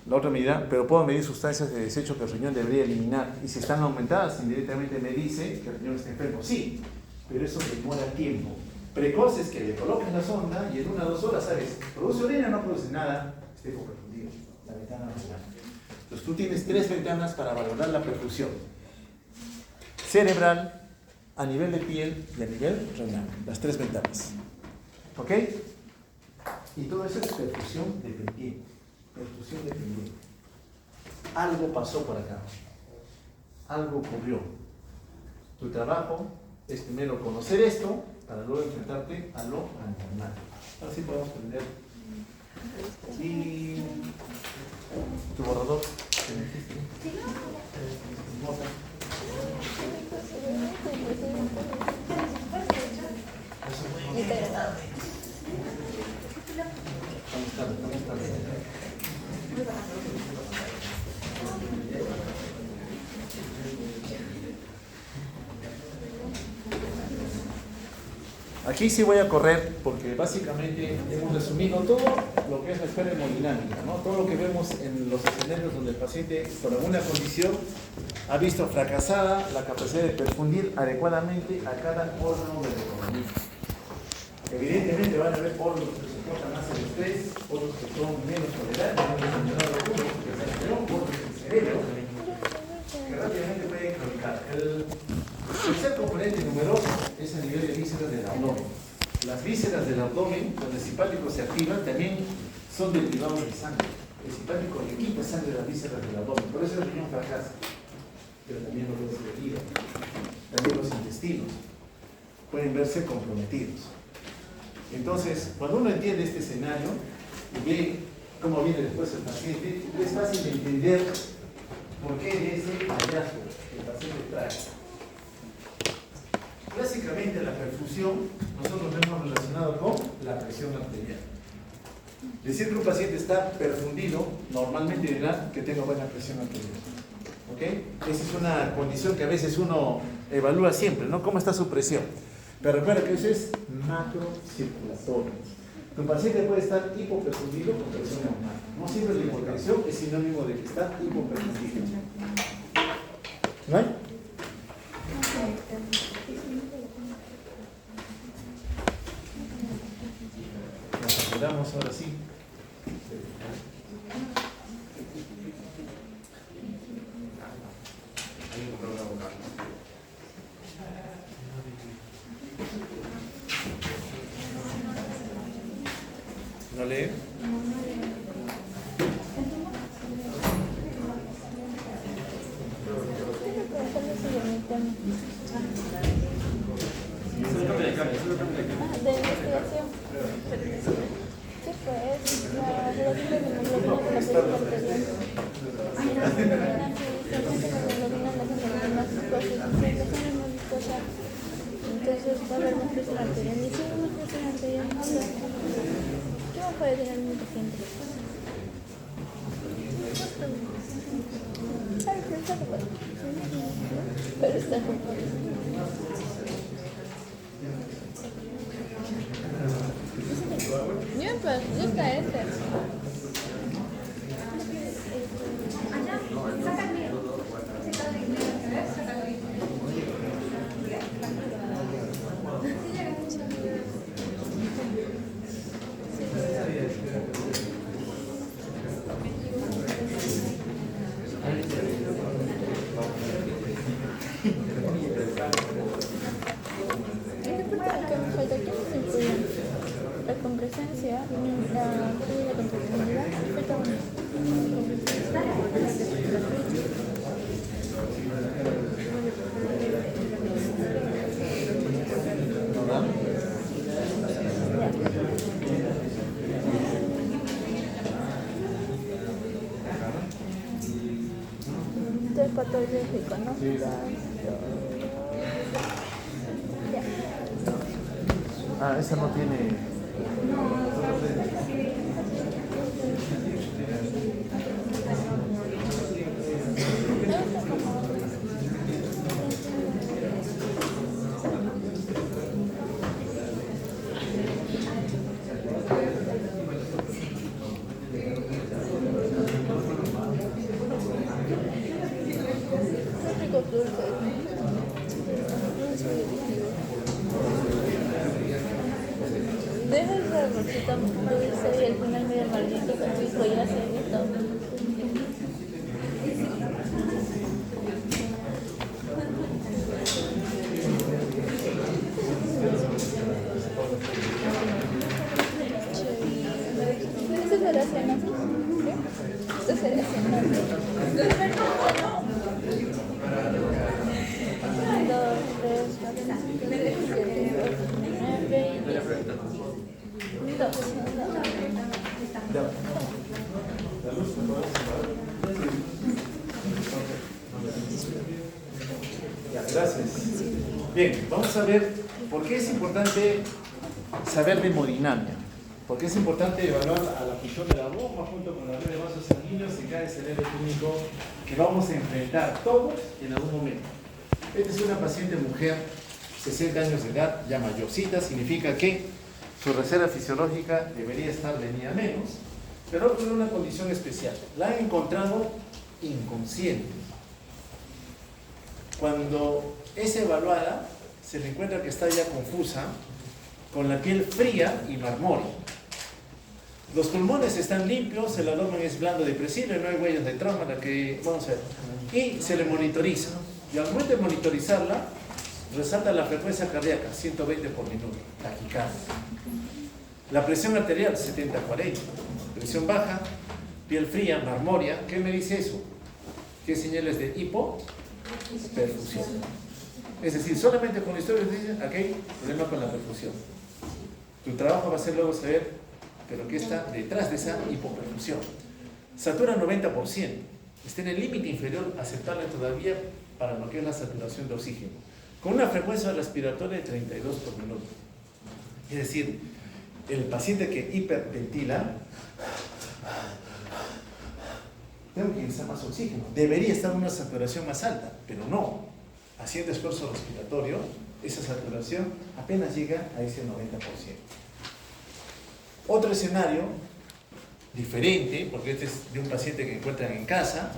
[SPEAKER 1] La otra medida, pero puedo medir sustancias de desecho que el riñón debería eliminar. Y si están aumentadas, indirectamente me dice que el riñón está enfermo. Sí, pero eso demora tiempo. Precoz es que le colocas la sonda y en 1 o 2 horas sabes, ¿produce orina o no produce nada? Está hipoperfundido. La ventana renal. Entonces tú tienes 3 ventanas para valorar la perfusión. Cerebral, a nivel de piel y a nivel renal. Las 3 ventanas. ¿Ok? Y todo eso es perfusión dependiente. Perfusión dependiente. Algo pasó por acá. Algo ocurrió. Tu trabajo es primero conocer esto para luego enfrentarte a lo anormal. Ahora sí podemos prender. Y tu borrador. ¿Qué me dijiste? Nota. Aquí sí voy a correr porque básicamente hemos resumido todo lo que es la esfera hemodinámica, ¿no? Todo lo que vemos en los escenarios donde el paciente por alguna condición ha visto fracasada la capacidad de perfundir adecuadamente a cada órgano del organismo. Evidentemente van a haber órganos que soportan más el estrés, otros que son menos tolerantes, otros el cerebro, que rápidamente pueden cronicar. El tercer componente numeroso es a nivel de vísceras del abdomen. Las vísceras del abdomen, donde el simpático se activa, también son derivados de sangre. El simpático le quita sangre a las vísceras del abdomen, por eso el riñón fracasa. Pero también los hígado, también los intestinos pueden verse comprometidos. Entonces, cuando uno entiende este escenario, y ve cómo viene después el paciente, es fácil de entender por qué de ese hallazgo que el paciente trae. Básicamente la perfusión nosotros lo hemos relacionado con la presión arterial. Decir que un paciente está perfundido normalmente dirá que tenga buena presión arterial. ¿Ok? Esa es una condición que a veces uno evalúa siempre, ¿no? ¿Cómo está su presión? Pero recuerda que eso es macrocirculatorio. Tu paciente puede estar hipoperfundido con presión normal. No siempre la hipotensión es sinónimo de que está hipoperfundido. ¿No hay? Nos acordamos ahora sí. ¿No lee?
[SPEAKER 2] De investigación. ¿Qué fue? Es la relación de hemoglobina con la presión arterial. La hemoglobina sí, solamente la hemoglobina la gente más cosas, hemos visto ya. Entonces va a haber más presión arterial. Y si hay más presión arterial, ¿qué más puede tener un paciente? Ay, pero está ocupado. Pero está ocupado. Ya, pues, ya está este. La compresencia, la contractibilidad, esto es patológico, ¿no?
[SPEAKER 1] Ah, esa no tiene.
[SPEAKER 2] Deja el rosita dulce y al final medio maldito con tu hijo ya se esto. ¿Esto será cena? ¿Esto será cena? 2, 3, 4, 5, 6, 7, 8, 9 y 10.
[SPEAKER 1] Ya, gracias. Bien, vamos a ver por qué es importante saber de hemodinamia. ¿Por qué es importante evaluar a la función de la bomba junto con la red de vasos sanguíneos en cada escenario clínico que vamos a enfrentar todos en algún momento? Esta es una paciente mujer, 60 años de edad, ya mayorcita, significa que su reserva fisiológica debería estar venida menos, pero con una condición especial. La han encontrado inconsciente. Cuando es evaluada, se le encuentra que está ya confusa, con la piel fría y marmórea. Los pulmones están limpios, el abdomen es blando depresible, no hay huellas de trauma, la que vamos a ver. Y se le monitoriza. Y al momento de monitorizarla, resalta la frecuencia cardíaca, 120 por minuto, taquicardia. La presión arterial, 70-40. Presión baja, piel fría, marmórea. ¿Qué me dice eso? ¿Qué señales de hipoperfusión? Es decir, solamente con la historia dicen, aquí hay problema con la perfusión. Tu trabajo va a ser luego saber pero que está detrás de esa hipoperfusión. Satura 90%, está en el límite inferior aceptable todavía para lo que es la saturación de oxígeno, con una frecuencia respiratoria de 32 por minuto. Es decir, el paciente que hiperventila, tengo que ingresar más oxígeno. Debería estar en una saturación más alta, pero no. Haciendo esfuerzo respiratorio, esa saturación apenas llega a ese 90%. Otro escenario diferente, porque este es de un paciente que encuentran en casa,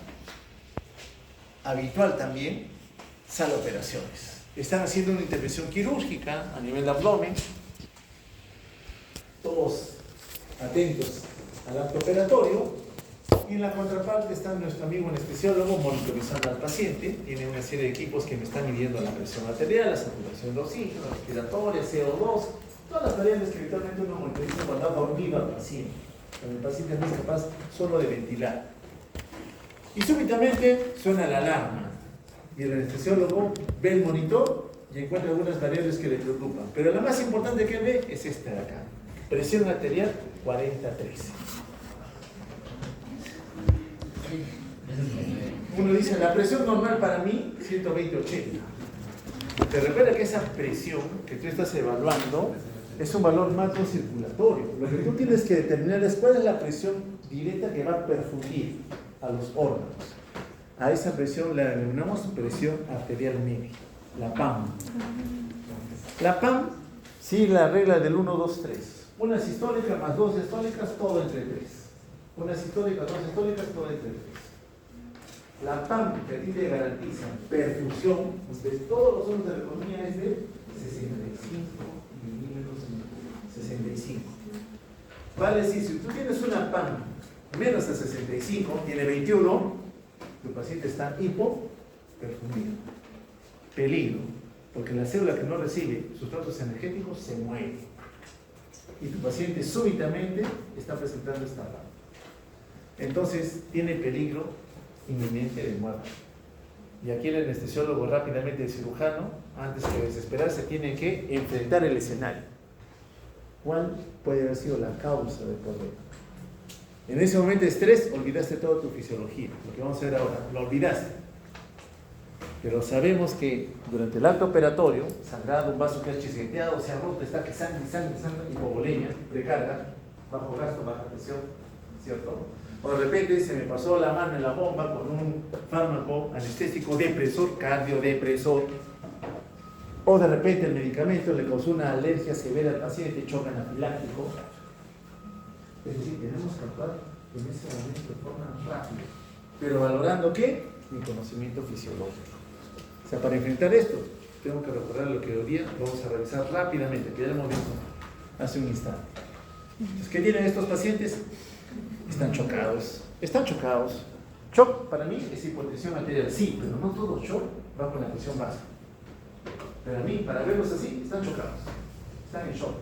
[SPEAKER 1] habitual también, sala de operaciones. Están haciendo una intervención quirúrgica a nivel de abdomen, todos atentos al acto operatorio, y en la contraparte está nuestro amigo anestesiólogo monitorizando al paciente. Tiene una serie de equipos que me están midiendo la presión arterial, la saturación de oxígeno, respiratoria, CO2, todas las variables que habitualmente uno monitoriza cuando ha dormido al paciente. Cuando el paciente no es capaz solo de ventilar. Y súbitamente suena la alarma y el anestesiólogo ve el monitor y encuentra algunas variables que le preocupan. Pero la más importante que ve es esta de acá. Presión arterial 40-13. Uno dice, la presión normal para mí 120-80. Te recuerda que esa presión que tú estás evaluando es un valor macrocirculatorio. Lo que tú tienes que determinar es cuál es la presión directa que va a perfundir a los órganos. A esa presión la denominamos presión arterial media, la PAM. La PAM sigue la regla del 1, 2, 3. Una sistólica más 2 sistólicas, todo entre 3. Una sistólica, 2 sistólicas, todo entre 3. La PAM que a ti te garantiza perfusión de todos los órganos de la economía es de 65 milímetros en 65. Vale decir, si tú tienes una PAM menos de 65, tiene 21, tu paciente está hipoperfundido. Peligro, porque la célula que no recibe sustratos energéticos se muere. Y tu paciente súbitamente está presentando esta PAM. Entonces, tiene peligro inminente de muerte. Y aquí el anestesiólogo rápidamente, el cirujano, antes de desesperarse, tiene que enfrentar el escenario. ¿Cuál puede haber sido la causa del problema? En ese momento de estrés, olvidaste toda tu fisiología. Lo que vamos a ver ahora, lo olvidaste. Pero sabemos que durante el acto operatorio, sangrado, un vaso que ha chisgueteado, se ha roto, está que sangre, hipovolemia, precarga, bajo gasto, baja presión, ¿cierto? O de repente se me pasó la mano en la bomba con un fármaco anestésico depresor, cardiodepresor. O de repente el medicamento le causó una alergia severa al paciente, choque anafiláctico. Es decir, tenemos que actuar en ese momento de forma rápida. Pero valorando ¿qué? Mi conocimiento fisiológico. O sea, para enfrentar esto, tengo que recordar lo que hoy día vamos a revisar rápidamente, que ya lo hemos visto hace un instante. Entonces, ¿qué tienen estos pacientes? Están chocados. Están chocados. Shock para mí es hipotensión arterial, sí, pero no todo shock va con la presión baja. Pero a mí, para verlos así, están chocados. Están en shock.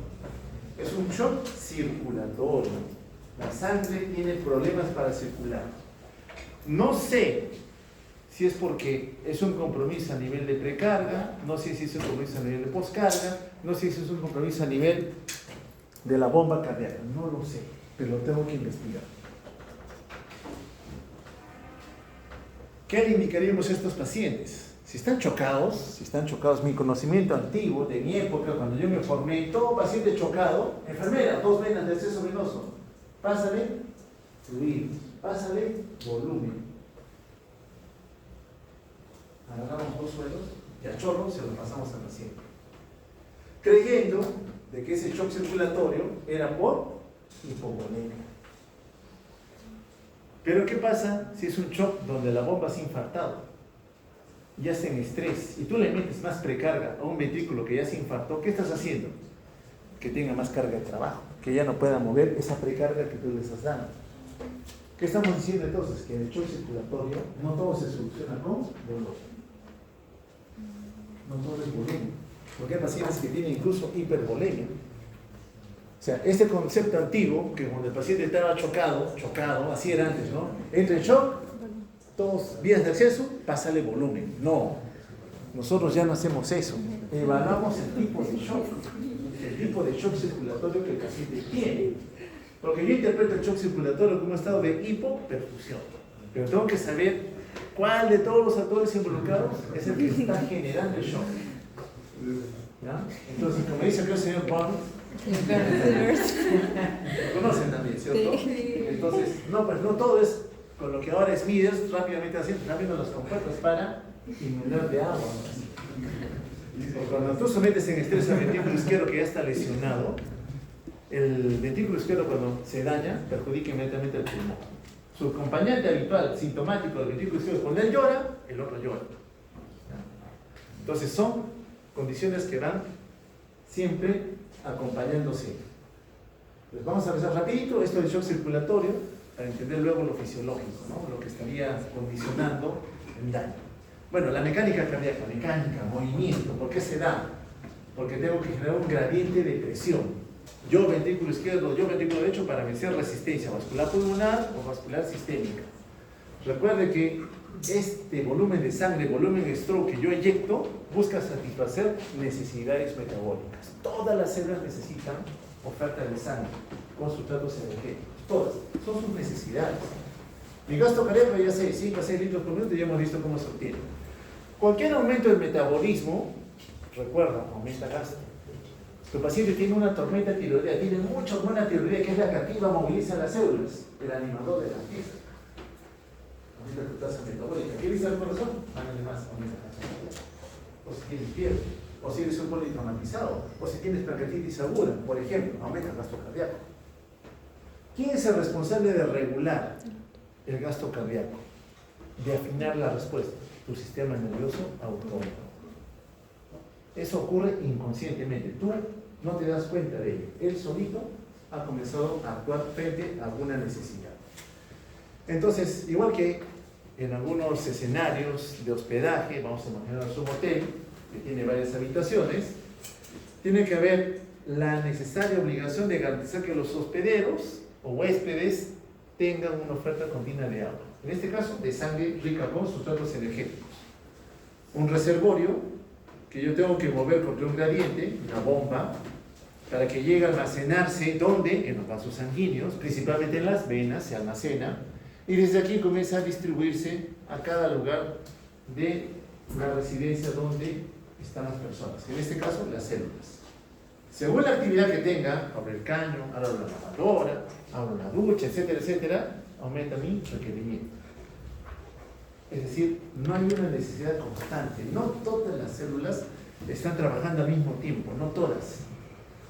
[SPEAKER 1] Es un shock circulatorio. La sangre tiene problemas para circular. No sé si es porque es un compromiso a nivel de precarga, no sé si es un compromiso a nivel de poscarga, no sé si es un compromiso a nivel de la bomba cardíaca, no lo sé, pero lo tengo que investigar. ¿Qué le indicaríamos a estos pacientes? Si están chocados, mi conocimiento antiguo de mi época, cuando yo me formé, todo paciente chocado, enfermera, 2 venas de acceso venoso, pásale fluidos, pásale volumen. Agarramos 2 suelos y a chorro se lo pasamos al paciente, creyendo de que ese shock circulatorio era por hipovolemia. Pero ¿qué pasa si es un shock donde la bomba se ha infartado? Ya está en estrés y tú le metes más precarga a un ventrículo que ya se infartó. ¿Qué estás haciendo? Que tenga más carga de trabajo, que ya no pueda mover esa precarga que tú le estás dando. ¿Qué estamos diciendo entonces? Que en el shock circulatorio no todo se soluciona con dolor. No todo es volumen. Porque hay pacientes que tienen incluso hipervolemia. O sea, este concepto antiguo, que cuando el paciente estaba chocado, así era antes, ¿no? Entra en shock, todos vías de acceso, pásale volumen. No, nosotros ya no hacemos eso. Evaluamos el tipo de shock circulatorio que el paciente tiene. Porque yo interpreto el shock circulatorio como un estado de hipoperfusión. Pero tengo que saber cuál de todos los actores involucrados es el que está generando el shock. ¿Ya? Entonces, como dice acá el señor Bond, lo conocen también, ¿cierto?
[SPEAKER 2] Sí.
[SPEAKER 1] Entonces, no, pues no todo es con lo que ahora es Midas, rápidamente haciendo, también los compuestos para inundar de agua. Cuando tú sometes en estrés al ventrículo izquierdo que ya está lesionado, el ventrículo izquierdo cuando se daña perjudica inmediatamente el pulmón. Su acompañante habitual, sintomático del ventrículo izquierdo, cuando él llora, el otro llora. Entonces son condiciones que van siempre acompañándose. Pues vamos a empezar rapidito esto del shock circulatorio para entender luego lo fisiológico, ¿no? Lo que estaría condicionando el daño. Bueno, la mecánica cardíaca, movimiento, ¿por qué se da? Porque tengo que generar un gradiente de presión. Yo ventrículo izquierdo, yo ventrículo derecho para vencer resistencia vascular pulmonar o vascular sistémica. Recuerde que este volumen de sangre, volumen de stroke que yo eyecto, busca satisfacer necesidades metabólicas. Todas las células necesitan oferta de sangre con sustratos energéticos. Todas. Son sus necesidades. Mi gasto cardíaco ya sé, 5 a 6 litros por minuto, ya hemos visto cómo se obtiene. Cualquier aumento del metabolismo, recuerda, aumenta gasto. Tu paciente tiene una tormenta tiroidea, tiene mucha hormona tiroidea que es la que activa, moviliza las células, el animador de la pieza. Aumenta tu tasa metabólica. ¿Quieres al corazón? Mándale más, aumenta la tasa metabólica. O si tienes fiebre, o si eres un politraumatizado, o si tienes pancreatitis aguda, por ejemplo, aumenta el gasto cardíaco. ¿Quién es el responsable de regular el gasto cardíaco? De afinar la respuesta, tu sistema nervioso autónomo. Eso ocurre inconscientemente. Tú no te das cuenta de ello. Él solito ha comenzado a actuar frente a alguna necesidad. Entonces, igual que en algunos escenarios de hospedaje, vamos a imaginar un hotel que tiene varias habitaciones, tiene que haber la necesaria obligación de garantizar que los hospederos o huéspedes tengan una oferta continua de agua. En este caso, de sangre rica con sustratos energéticos. Un reservorio que yo tengo que mover contra un gradiente, una bomba, para que llegue a almacenarse, ¿dónde? En los vasos sanguíneos, principalmente en las venas, se almacena, y desde aquí comienza a distribuirse a cada lugar de la residencia donde están las personas, en este caso las células. Según la actividad que tenga, abro el caño, abro la lavadora, abro la ducha, etcétera, etcétera, aumenta mi requerimiento. Es decir, no hay una necesidad constante. No todas las células están trabajando al mismo tiempo, no todas.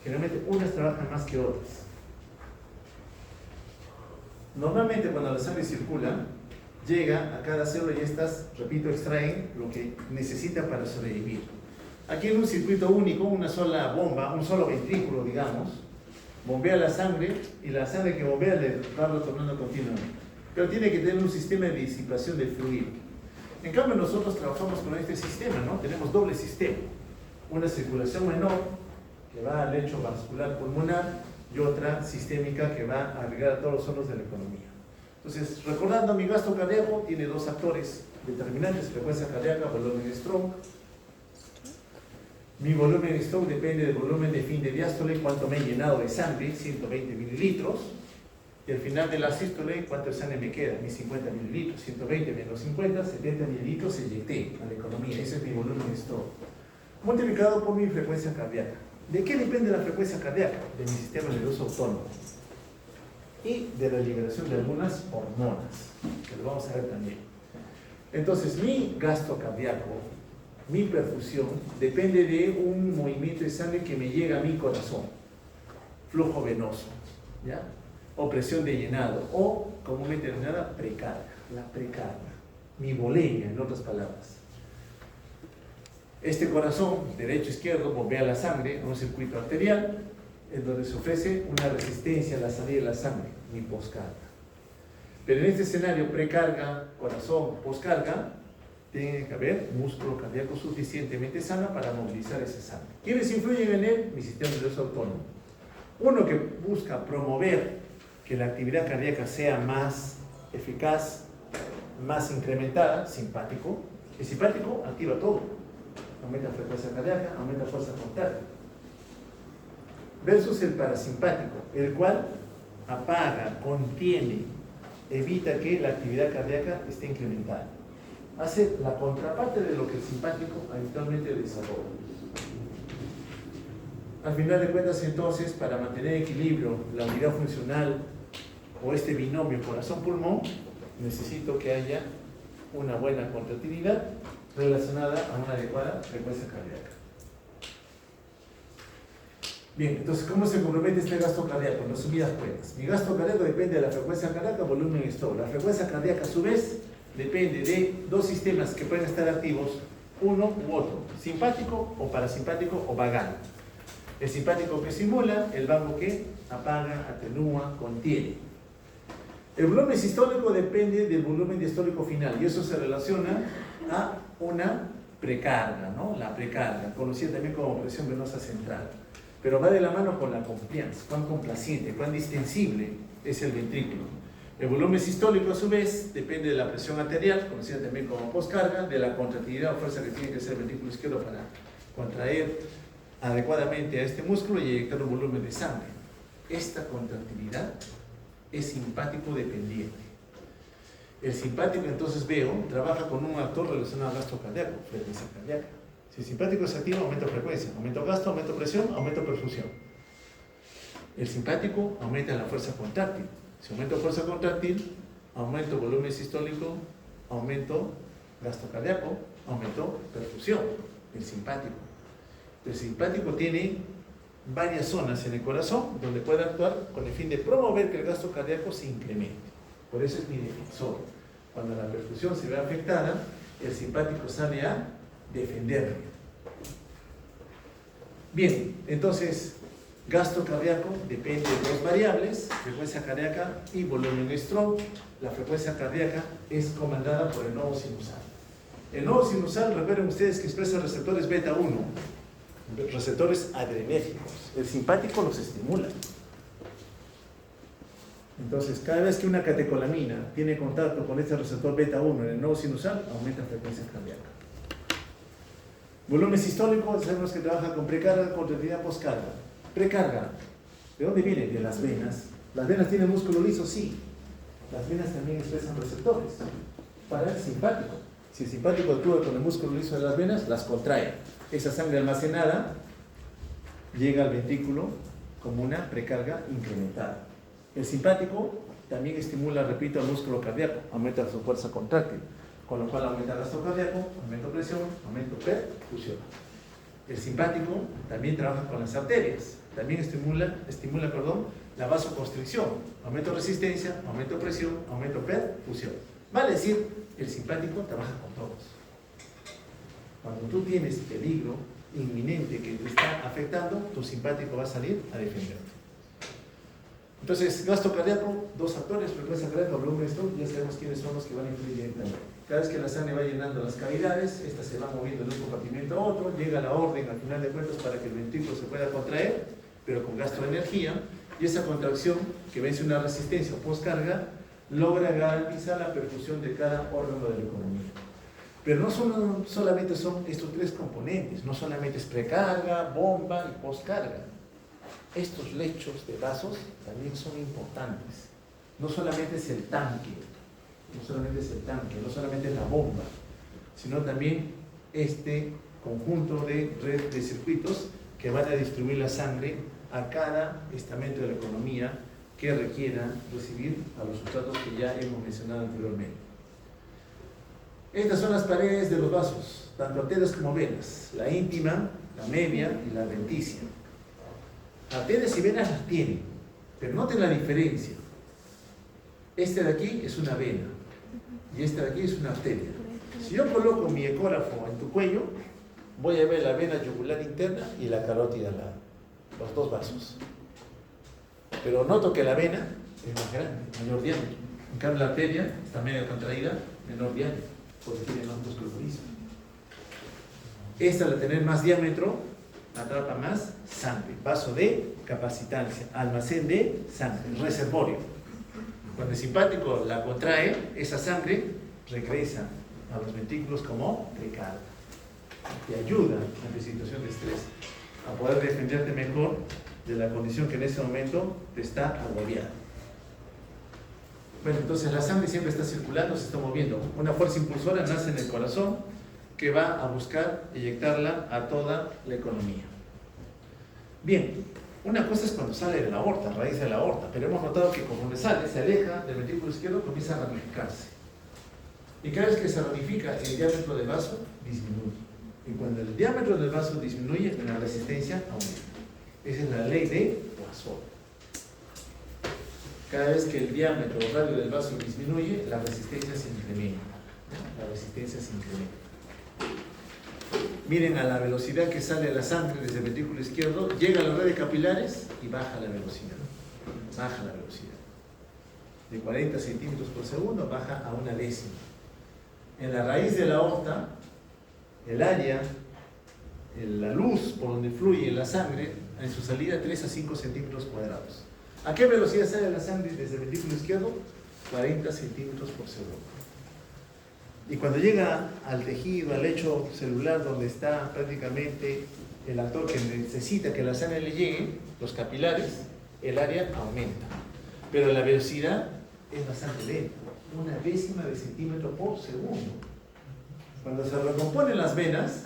[SPEAKER 1] Generalmente unas trabajan más que otras. Normalmente cuando la sangre circula, llega a cada célula y estas, repito, extraen lo que necesita para sobrevivir. Aquí en un circuito único, una sola bomba, un solo ventrículo, digamos, bombea la sangre y la sangre que bombea le va retornando continuamente. Pero tiene que tener un sistema de disipación de fluido. En cambio, nosotros trabajamos con este sistema, ¿no? Tenemos doble sistema. Una circulación menor, que va al lecho vascular pulmonar, y otra sistémica que va a agregar a todos los órganos de la economía. Entonces, recordando, mi gasto cardíaco tiene dos actores determinantes: frecuencia cardíaca, volumen de stroke. Mi volumen de stroke depende del volumen de fin de diástole, cuánto me he llenado de sangre, 120 mililitros. Y al final de la sístole, ¿cuánto de sangre me queda? Mis 50 mililitros, 120 menos 50, 70 mililitros eyecté a la economía. Ese es mi volumen de stroke. Multiplicado por mi frecuencia cardíaca. ¿De qué depende la frecuencia cardíaca? De mi sistema nervioso autónomo. Y de la liberación de algunas hormonas, que lo vamos a ver también. Entonces, mi gasto cardíaco, mi perfusión, depende de un movimiento de sangre que me llega a mi corazón. Flujo venoso, ¿ya? O presión de llenado, o comúnmente denominada precarga, la precarga, mi volemia, en otras palabras. Este corazón, derecho-izquierdo, bombea la sangre a un circuito arterial, en donde se ofrece una resistencia a la salida de la sangre, mi poscarga. Pero en este escenario, precarga, corazón, poscarga, tiene que haber músculo cardíaco suficientemente sano para movilizar esa sangre. ¿Quiénes influyen en él? Mi sistema nervioso autónomo. Uno que busca promover que la actividad cardíaca sea más eficaz, más incrementada, simpático. El simpático activa todo. Aumenta la frecuencia cardíaca, aumenta la fuerza frontal. Versus el parasimpático, el cual apaga, contiene, evita que la actividad cardíaca esté incrementada. Hace la contraparte de lo que el simpático habitualmente desarrolla. Al final de cuentas, entonces, para mantener equilibrio, la unidad funcional o este binomio corazón-pulmón, necesito que haya una buena contractilidad relacionada a una adecuada frecuencia cardíaca. Bien, entonces, ¿cómo se compromete este gasto cardíaco? En resumidas cuentas, mi gasto cardíaco depende de la frecuencia cardíaca, volumen y stroke. La frecuencia cardíaca, a su vez, depende de dos sistemas que pueden estar activos, uno u otro, simpático o parasimpático o vagal. El simpático que simula, el vago que apaga, atenúa, contiene. El volumen sistólico depende del volumen diastólico final y eso se relaciona a una precarga, ¿no? La precarga, conocida también como presión venosa central. Pero va de la mano con la compliance, cuán complaciente, cuán distensible es el ventrículo. El volumen sistólico, a su vez, depende de la presión arterial, conocida también como postcarga, de la contractilidad o fuerza que tiene que hacer el ventrículo izquierdo para contraer adecuadamente a este músculo y inyectar un volumen de sangre. Esta contractilidad es simpático dependiente. El simpático, entonces veo, trabaja con un actor relacionado al gasto cardíaco, frecuencia cardíaca. Si el simpático es activo, aumento frecuencia, aumento gasto, aumento presión, aumento perfusión. El simpático aumenta la fuerza contráctil. Si aumento fuerza contráctil, aumento volumen sistólico, aumento gasto cardíaco, aumento perfusión. El simpático. El simpático tiene varias zonas en el corazón donde puede actuar con el fin de promover que el gasto cardíaco se incremente. Por eso es mi defensor. Cuando la perfusión se ve afectada, el simpático sale a defenderme. Bien, entonces, gasto cardíaco depende de dos variables, frecuencia cardíaca y volumen stroke. La frecuencia cardíaca es comandada por el nodo sinusal. El nodo sinusal, recuerden ustedes que expresa receptores beta 1, receptores adrenérgicos. El simpático los estimula. Entonces, cada vez que una catecolamina tiene contacto con este receptor beta 1 en el nodo sinusal, aumenta la frecuencia cardíaca. Volumen sistólico, sabemos que trabaja con precarga, contractilidad, postcarga. Precarga, ¿de dónde viene? De las venas. ¿Las venas tienen músculo liso? Sí. Las venas también expresan receptores para el simpático. Si el simpático actúa con el músculo liso de las venas, las contrae. Esa sangre almacenada llega al ventrículo como una precarga incrementada. El simpático también estimula, repito, el músculo cardíaco, aumenta su fuerza contráctil, con lo cual aumenta el gasto cardíaco, aumenta presión, aumenta perfusión. El simpático también trabaja con las arterias, también estimula la vasoconstricción, aumento de resistencia, aumento de presión, aumento de perfusión. Vale decir, el simpático trabaja con todos. Cuando tú tienes peligro inminente que te está afectando, tu simpático va a salir a defenderte. Entonces, gasto cardíaco, dos actores, frecuencia cardíaca, volumen stroke, ya sabemos quiénes son los que van a influir directamente. Cada vez que la sangre va llenando las cavidades, esta se va moviendo de un compartimento a otro, llega la orden al final de cuentas para que el ventrículo se pueda contraer, pero con gasto de energía, y esa contracción que vence una resistencia o postcarga, logra garantizar la perfusión de cada órgano de la economía. Pero no solamente son estos tres componentes, no solamente es precarga, bomba y postcarga. Estos lechos de vasos también son importantes. No solamente es el tanque, no solamente es la bomba, sino también este conjunto de red de circuitos que van a distribuir la sangre a cada estamento de la economía que requiera recibir a los sustratos que ya hemos mencionado anteriormente. Estas son las paredes de los vasos, tanto arterias como venas, la íntima, la media y la adventicia. Arterias y venas las tienen, pero noten la diferencia. Este de aquí es una vena y este de aquí es una arteria. Si yo coloco mi ecógrafo en tu cuello, voy a ver la vena yugular interna y la carótida al lado, los dos vasos. Pero noto que la vena es más grande, mayor diámetro. En cambio la arteria está medio contraída, menor diámetro, porque tiene más músculo liso. Esta, al tener más diámetro, atrapa más sangre. Vaso de capacitancia, almacén de sangre, reservorio. Cuando el simpático la contrae, esa sangre regresa a los ventrículos como precarga. Te ayuda ante situación de estrés a poder defenderte mejor de la condición que en ese momento te está agobiando. Bueno, entonces la sangre siempre está circulando, se está moviendo. Una fuerza impulsora nace en el corazón que va a buscar inyectarla a toda la economía. Bien, una cosa es cuando sale de la aorta, a raíz de la aorta, pero hemos notado que conforme sale, se aleja del ventrículo izquierdo, comienza a ramificarse. Y cada vez que se ramifica, el diámetro del vaso disminuye. Y cuando el diámetro del vaso disminuye, la resistencia aumenta. Esa es la ley de Poisson. Cada vez que el diámetro o radio del vaso disminuye, la resistencia se incrementa. La resistencia se incrementa. Miren a la velocidad que sale la sangre desde el ventrículo izquierdo, llega a la red de capilares y baja la velocidad. Baja la velocidad. De 40 centímetros por segundo baja a una décima. En la raíz de la aorta, el área, la luz por donde fluye la sangre, en su salida 3 a 5 centímetros cuadrados. ¿A qué velocidad sale la sangre desde el ventrículo izquierdo? 40 centímetros por segundo. Y cuando llega al tejido, al lecho celular donde está prácticamente el actor que necesita que la sangre le llegue, los capilares, el área aumenta. Pero la velocidad es bastante lenta, una décima de centímetro por segundo. Cuando se recomponen las venas,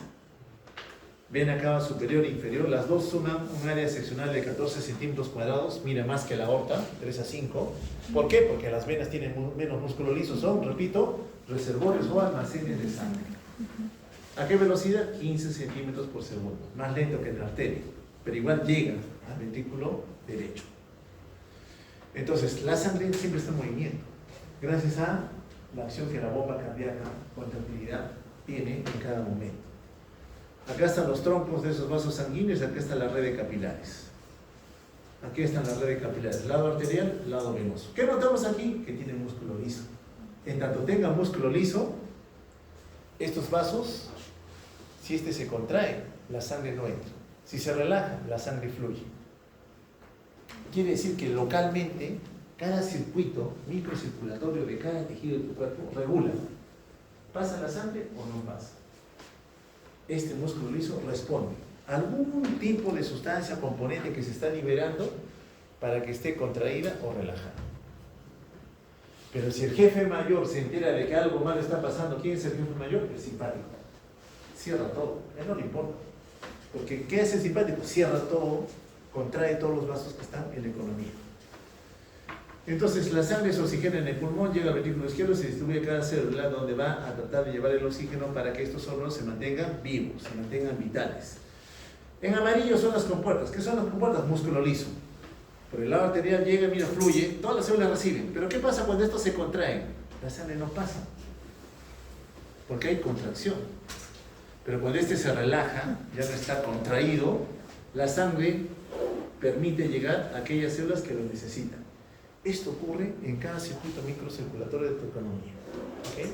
[SPEAKER 1] vena cava superior e inferior, las dos suman un área seccional de 14 centímetros cuadrados, mira más que la aorta, 3 a 5. ¿Por qué? Porque las venas tienen menos músculo liso, son, repito, reservorios o almacenes de sangre. ¿A qué velocidad? 15 centímetros por segundo, más lento que en la arteria, pero igual llega al ventrículo derecho. Entonces, la sangre siempre está en movimiento, gracias a la acción que la bomba cardíaca con tranquilidad tiene en cada momento. Acá están los troncos de esos vasos sanguíneos, acá está la red de capilares. Aquí están las redes capilares, lado arterial, lado venoso. ¿Qué notamos aquí? Que tiene músculo liso. En tanto tenga músculo liso, estos vasos, si este se contrae, la sangre no entra. Si se relaja, la sangre fluye. Quiere decir que localmente, cada circuito microcirculatorio de cada tejido de tu cuerpo regula. ¿Pasa la sangre o no pasa? Este músculo liso responde a algún tipo de sustancia, componente que se está liberando para que esté contraída o relajada. Pero si el jefe mayor se entera de que algo malo está pasando, ¿quién es el jefe mayor? El simpático. Cierra todo, a él no le importa. Porque ¿qué hace el simpático? Cierra todo, contrae todos los vasos que están en la economía. Entonces la sangre se oxigena en el pulmón, llega al ventrículo izquierdo, se distribuye a cada célula donde va a tratar de llevar el oxígeno para que estos órganos se mantengan vivos, se mantengan vitales. En amarillo son las compuertas. ¿Qué son las compuertas? Músculo liso. Por el lado arterial llega, mira, fluye, todas las células reciben. Pero ¿qué pasa cuando estos se contraen? La sangre no pasa, porque hay contracción. Pero cuando este se relaja, ya no está contraído, la sangre permite llegar a aquellas células que lo necesitan. Esto ocurre en cada circuito microcirculatorio de tu economía. ¿Okay?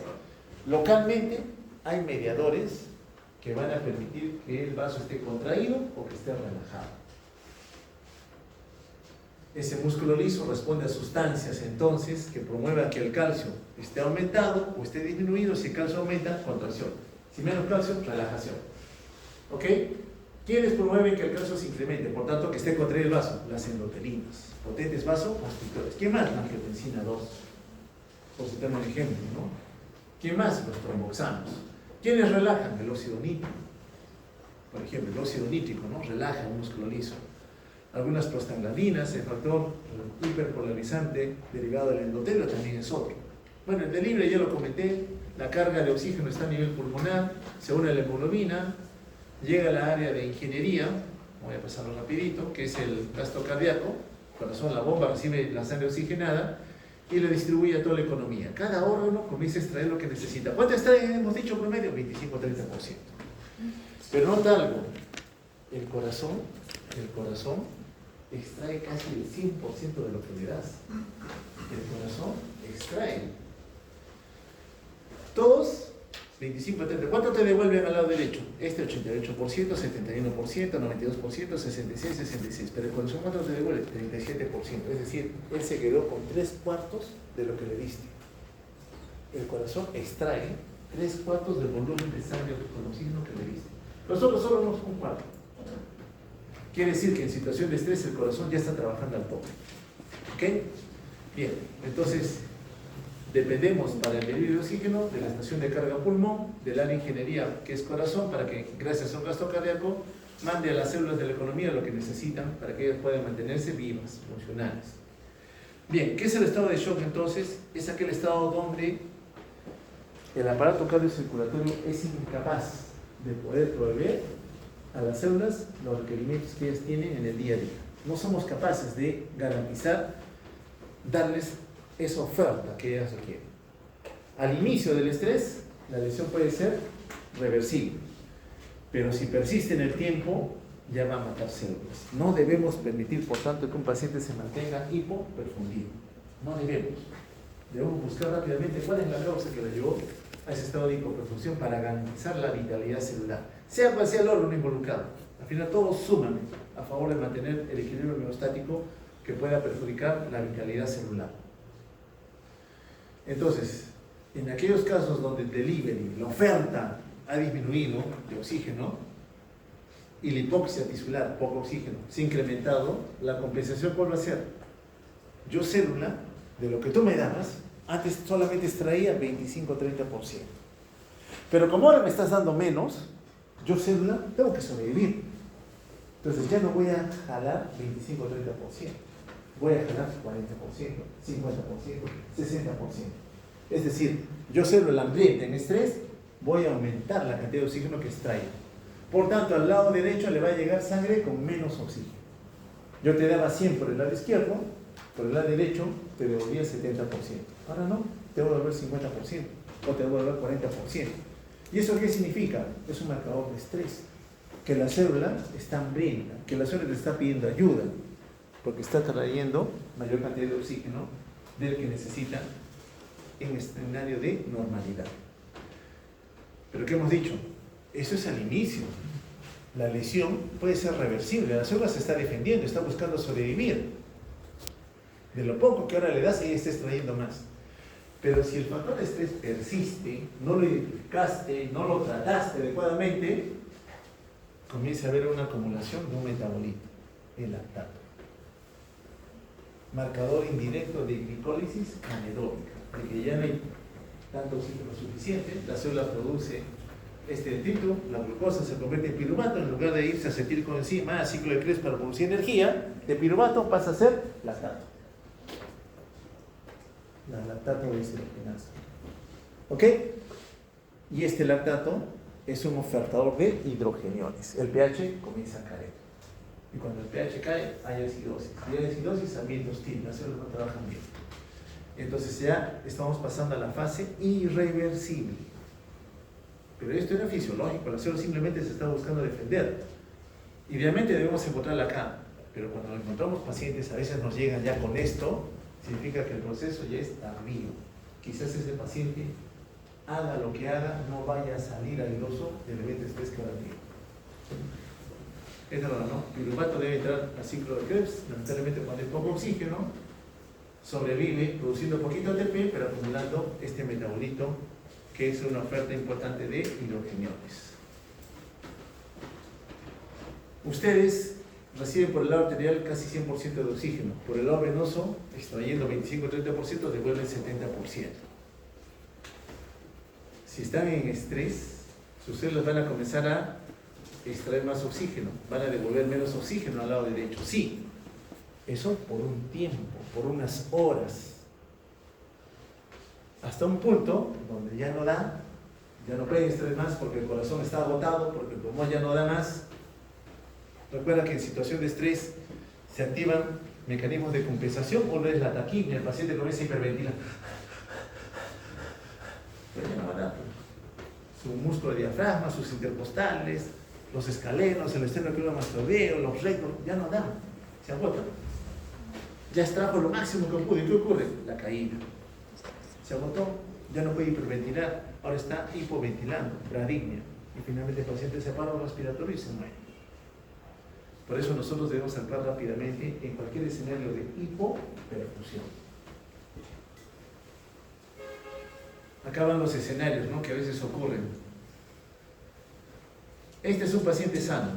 [SPEAKER 1] Localmente hay mediadores que van a permitir que el vaso esté contraído o que esté relajado. Ese músculo liso responde a sustancias entonces que promuevan que el calcio esté aumentado o esté disminuido. Si el calcio aumenta, contracción. Si menos calcio, relajación. ¿Ok? ¿Quiénes promueven que el calcio se incremente? Por tanto, que esté contraído el vaso. Las endotelinas, potentes vasoconstrictores. ¿Quién más? La angiotensina 2. Por citar un ejemplo, ¿no? ¿Quién más? Los tromboxanos. ¿Quiénes relajan? El óxido nítrico. Por ejemplo, el óxido nítrico, ¿no? Relaja el músculo liso. Algunas prostaglandinas, el factor hiperpolarizante derivado del endotelio también es otro. Bueno, el delibre ya lo comenté, la carga de oxígeno está a nivel pulmonar, se une a la hemoglobina, llega a la área de ingeniería, voy a pasarlo rapidito, que es el gasto cardíaco, corazón, la bomba recibe la sangre oxigenada y lo distribuye a toda la economía. Cada órgano comienza a extraer lo que necesita. ¿Cuánto extrae? Hemos dicho promedio, 25-30%. Pero nota algo, el corazón extrae casi el 100% de lo que le das. El corazón extrae. Todos, 25-30%. ¿Cuánto te devuelven al lado derecho? Este 88%, 71%, 92%, 66%. Pero el corazón, ¿cuánto te devuelve? 37%. Es decir, él se quedó con 3/4 de lo que le diste. El corazón extrae 3/4 del volumen de sangre con oxígeno que le diste. Nosotros solo nos un cuarto. Quiere decir que en situación de estrés el corazón ya está trabajando al tope. ¿Ok? Bien, entonces Dependemos para el delivery de oxígeno de la estación de carga pulmón, del área de ingeniería que es corazón, para que gracias a un gasto cardíaco mande a las células de la economía lo que necesitan para que ellas puedan mantenerse vivas, funcionales. Bien, ¿qué es el estado de shock entonces? Es aquel estado donde el aparato cardiocirculatorio es incapaz de poder proveer a las células los requerimientos que ellas tienen en el día a día. No somos capaces de garantizar, darles esa oferta que ellas requieren. Al inicio del estrés, la lesión puede ser reversible, pero si persiste en el tiempo, ya va a matar células. No debemos permitir, por tanto, que un paciente se mantenga hipoperfundido. No debemos. Debemos buscar rápidamente cuál es la causa que lo llevó a ese estado de hipoperfusión para garantizar la vitalidad celular. Sea cual sea el órgano involucrado. Al final todos suman a favor de mantener el equilibrio homeostático que pueda perjudicar la vitalidad celular. Entonces, en aquellos casos donde el delivery, la oferta ha disminuido de oxígeno y la hipoxia tisular, poco oxígeno, se ha incrementado, la compensación ¿cuál va a ser? Yo célula, de lo que tú me dabas, antes solamente extraía 25-30%. Pero como ahora me estás dando menos, yo célula tengo que sobrevivir. Entonces ya no voy a jalar 25-30%. Voy a jalar 40%, 50%, 60%. Es decir, yo célula hambrienta en estrés, voy a aumentar la cantidad de oxígeno que extraigo. Por tanto, al lado derecho le va a llegar sangre con menos oxígeno. Yo te daba 100 por el lado izquierdo, por el lado derecho te devolvía 70%. Ahora no, te voy a devolver 50% o te voy a devolver 40%. ¿Y eso qué significa? Es un marcador de estrés. Que la célula está hambrienta, que la célula te está pidiendo ayuda, porque está trayendo mayor cantidad de oxígeno del que necesita en escenario de normalidad. Pero ¿qué hemos dicho? Eso es al inicio. La lesión puede ser reversible, la célula se está defendiendo, está buscando sobrevivir. De lo poco que ahora le das, ella está extrayendo más. Pero si el factor de estrés persiste, no lo identificaste, no lo trataste adecuadamente, comienza a haber una acumulación de un metabolito, el lactato. Marcador indirecto de glicólisis anaeróbica, de que ya no hay tanto oxígeno suficiente, la célula produce este detrito, la glucosa se convierte en piruvato, en lugar de irse a acetilcoenzima, a ciclo de Krebs para producir energía, de piruvato pasa a ser lactato. La lactato deshidrogenasa. ¿Ok? Y este lactato es un ofertador de hidrogeniones. El pH comienza a caer. Y cuando el pH cae, hay acidosis. Y hay acidosis, ambiente hostil, las células no trabajan bien. Entonces ya estamos pasando a la fase irreversible. Pero esto era fisiológico, la célula simplemente se está buscando defender. Idealmente debemos encontrarla acá, pero cuando encontramos pacientes, a veces nos llegan ya con esto, significa que el proceso ya es tardío. Quizás ese paciente, haga lo que haga, no vaya a salir airoso del evento de estrés que ahora tiene. Es verdad, ¿no? Piruvato debe entrar al ciclo de Krebs, lamentablemente cuando hay poco oxígeno, sobrevive produciendo poquito ATP, pero acumulando este metabolito que es una oferta importante de hidrogeniones. Ustedes reciben por el lado arterial casi 100% de oxígeno, por el lado venoso, extrayendo 25-30%, devuelven 70%. Si están en estrés, sus células van a comenzar a extraer más oxígeno, van a devolver menos oxígeno al lado derecho. Sí, eso por un tiempo, por unas horas, hasta un punto donde ya no da, ya no pueden extraer más porque el corazón está agotado, porque el pulmón ya no da más. Recuerda que en situación de estrés se activan mecanismos de compensación. Uno es la taquipnia, el paciente comienza a hiperventilar. Pero ya no va a dar. Su músculo diafragma, sus intercostales, los escalenos, el esternocleidomastoideo, los rectos, ya no dan, se agotan. Ya extrajo lo máximo que pudo. ¿Y qué ocurre? La caída. Se agotó, ya no puede hiperventilar, ahora está hipoventilando, bradypnia. Y finalmente el paciente se para respiratorio y se muere. Por eso nosotros debemos actuar rápidamente en cualquier escenario de hipoperfusión. Acá van los escenarios, ¿no?, que a veces ocurren. Este es un paciente sano.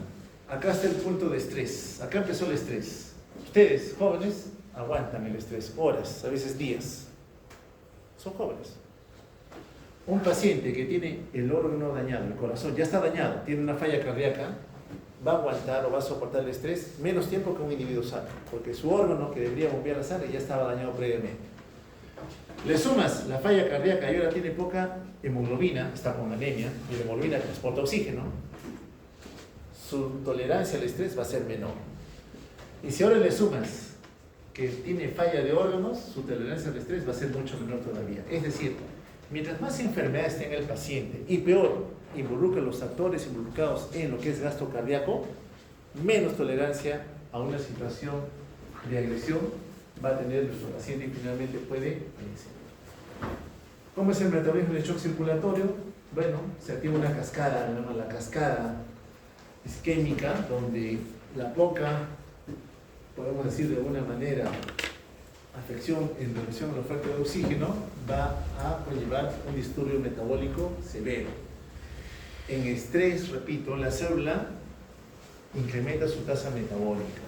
[SPEAKER 1] Acá está el punto de estrés. Acá empezó el estrés. Ustedes, jóvenes, aguantan el estrés horas, a veces días. son jóvenes. Un paciente que tiene el órgano dañado, el corazón ya está dañado, tiene una falla cardíaca, va a aguantar o va a soportar el estrés menos tiempo que un individuo sano, porque su órgano que debería bombear la sangre ya estaba dañado previamente. Le sumas la falla cardíaca y ahora tiene poca hemoglobina, está con anemia, y la hemoglobina transporta oxígeno, su tolerancia al estrés va a ser menor. Y si ahora le sumas que tiene falla de órganos, su tolerancia al estrés va a ser mucho menor todavía. Es decir, mientras más enfermedades tenga el paciente y peor involucra los actores involucrados en lo que es gasto cardíaco, menos tolerancia a una situación de agresión va a tener nuestro paciente y finalmente puede fallecer. ¿Cómo es el metabolismo del shock circulatorio? Bueno, se activa una cascada, se llama la cascada isquémica, donde la poca, podemos decir de alguna manera, afección en relación a la oferta de oxígeno va a conllevar un disturbio metabólico severo. En estrés, repito, la célula incrementa su tasa metabólica.